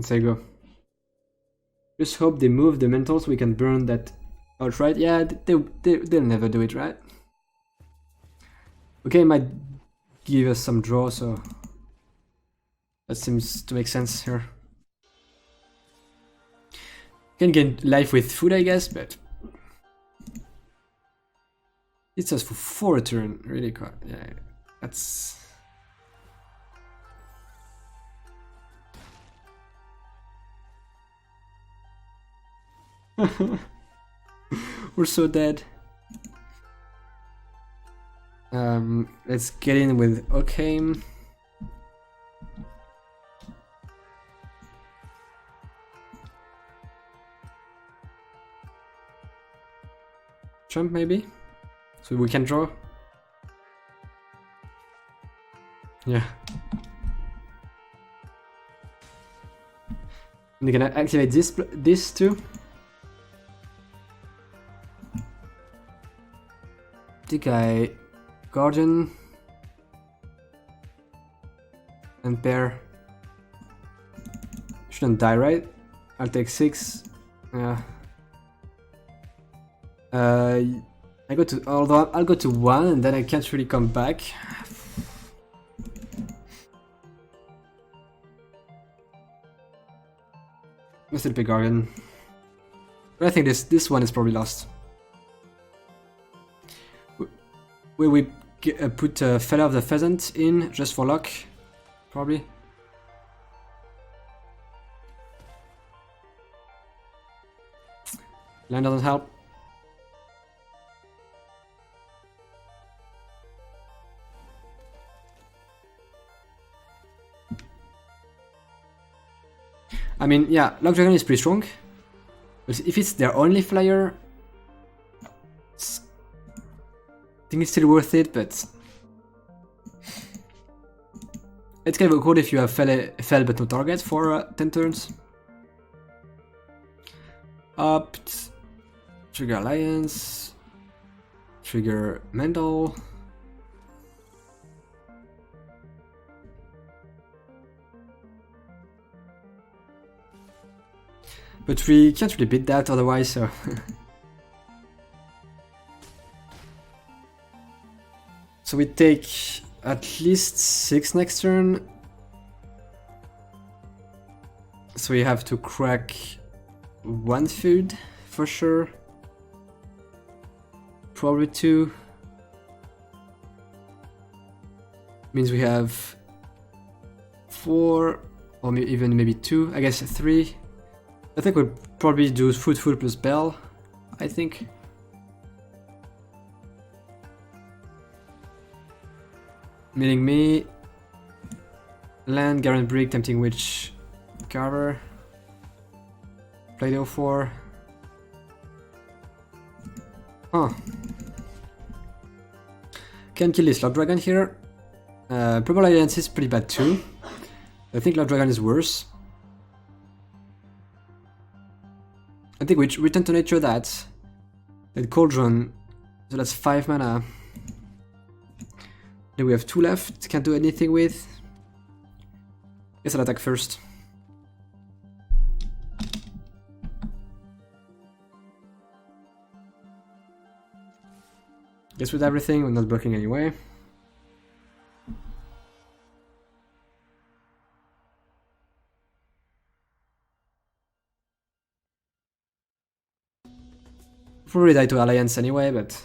say go. Just hope they move the mental so we can burn that outright. Yeah, they'll never do it, right? Okay, might give us some draw, so that seems to make sense here. Can get life with food, I guess, but it's just for 4 a turn, really quite. Yeah, that's. We're so dead. Let's get in with Occam. Trump maybe? So we can draw? Yeah. And you can activate this too. I think I Guardian and pair. Shouldn't die, right? I'll take 6. Yeah. I go to, although I'll go to 1 and then I can't really come back. I'll still pick Guardian. But I think this one is probably lost. Will we put Feather of the Pheasant in just for luck? Probably. Land doesn't help. I mean, yeah, Lock Dragon is pretty strong. But if it's their only flyer, I think it's still worth it, but it's kind of cool if you have fell but no target for 10 turns. Up, trigger Alliance, trigger Mendel. But we can't really beat that otherwise, so... So we take at least 6 next turn. So we have to crack 1 food, for sure. Probably 2. Means we have 4, or even maybe 2, I guess 3. I think we'll probably do food plus bell, I think. Meaning me, land, Garen Brick, Tempting Witch, Carver, Play-Doh 4. Huh. Can kill this Lord Dragon here. Purple Alliance is pretty bad too. I think Lord Dragon is worse. I think we return to nature that. And Cauldron, so that's 5 mana. Then we have 2 left, can't do anything with. Guess I'll attack first. Guess with everything, we're not blocking anyway. Probably die to Alliance anyway, but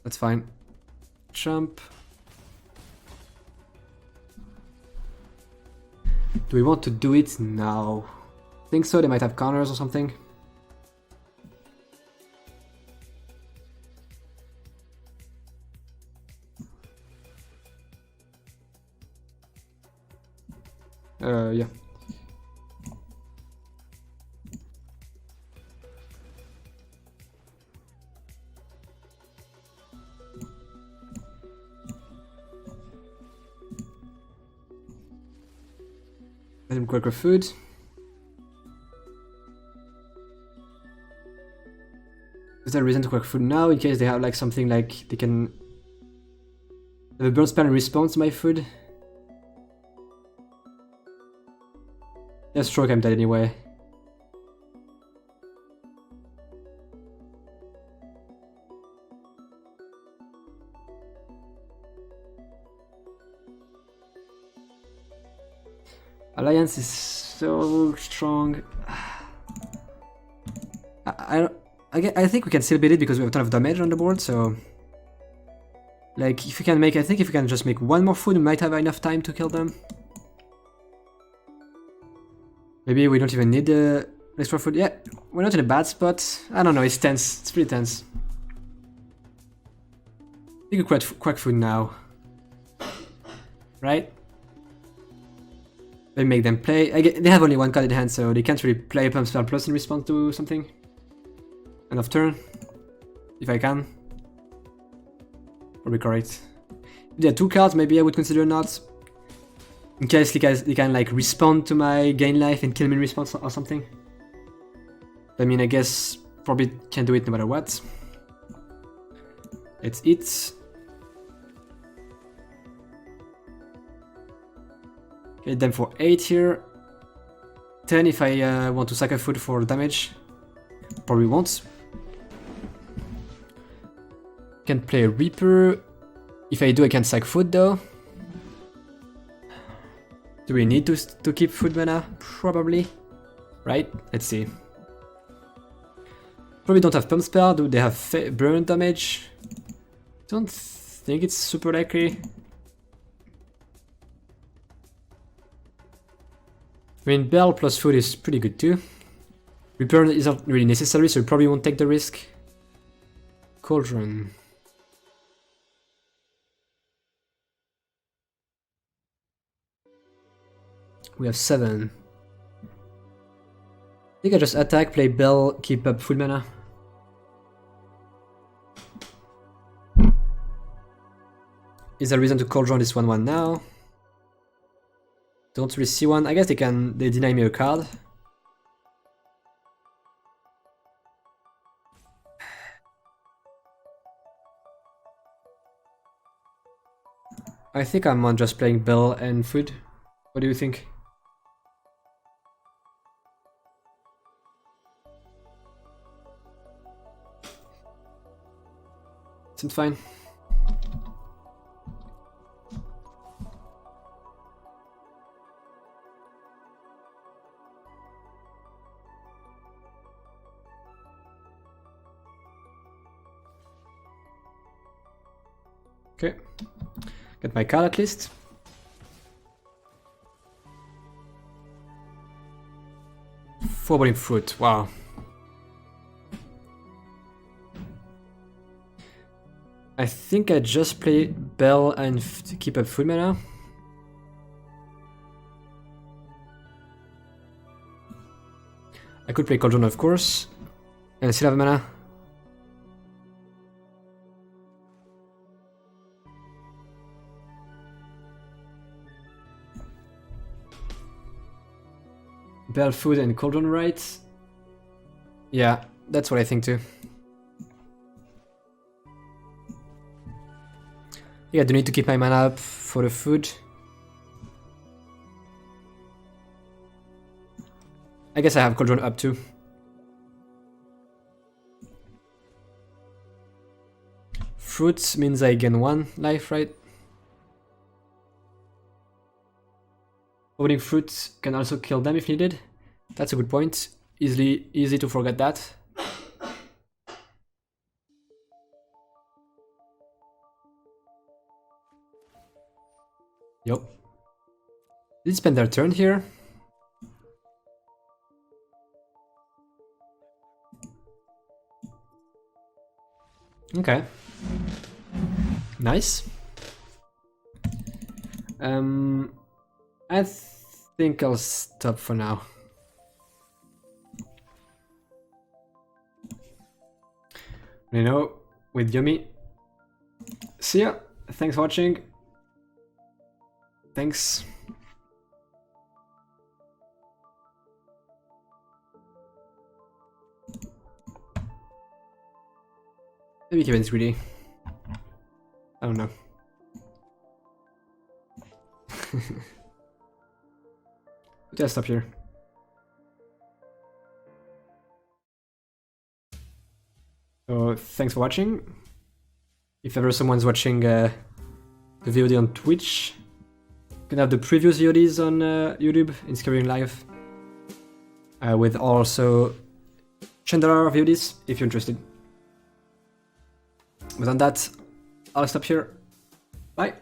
that's fine. Jump. Do we want to do it now? I think so, they might have counters or something. Yeah. Let him quicker food. Is there a reason to quick food now in case they have like something like they can have a burn spell in response to my food? Yeah, stroke, I'm dead anyway. Alliance is so strong. I think we can still beat it because we have a ton of damage on the board, so... Like, if we can make... I think if we can just make 1 more food, we might have enough time to kill them. Maybe we don't even need the extra food. Yeah, we're not in a bad spot. I don't know, it's tense. It's pretty tense. I think we crack food now. Right? They make them play. They have only 1 card in hand, so they can't really play a Pump Spell Plus in response to something. End of turn. If I can. Probably correct. If they had 2 cards, maybe I would consider not. In case they can like respond to my gain life and kill me in response or something. I mean, I guess probably can do it no matter what. Let's eat. Hit them for 8 here. 10 if I want to sack a food for damage. Probably won't. Can play a Reaper. If I do, I can sack food though. Do we need to keep food mana? Probably. Right? Let's see. Probably don't have Pump Spell. Do they have burn damage? Don't think it's super likely. I mean, Bell plus food is pretty good too. Repair isn't really necessary, so we probably won't take the risk. Cauldron. We have 7. I think I just attack, play Bell, keep up full mana. Is there a reason to Cauldron this 1/1 now? Don't really see one. I guess they deny me a card. I think I'm on just playing Bell and food. What do you think? Seems fine. Okay, get my card at least. Foreboding Fruit, wow. I think I just play Bell and keep up food mana. I could play Cauldron, of course, and still have mana. Bell, food, and Cauldron, right? Yeah, that's what I think too. Yeah, I do need to keep my mana up for the food. I guess I have Cauldron up too. Fruit means I gain 1 life, right? Opening fruit can also kill them if needed. That's a good point. Easy to forget that. Yup. Did spend their turn here? Okay. Nice. I think I'll stop for now. You know, with Yumi. See ya. Thanks for watching. Thanks. Maybe Kevin's greedy. I don't know. Just stop here. So thanks for watching. If ever someone's watching the VOD on Twitch, you can have the previous VODs on YouTube in Skyrim Live, with also Chandler VODs if you're interested. But on that, I'll stop here. Bye.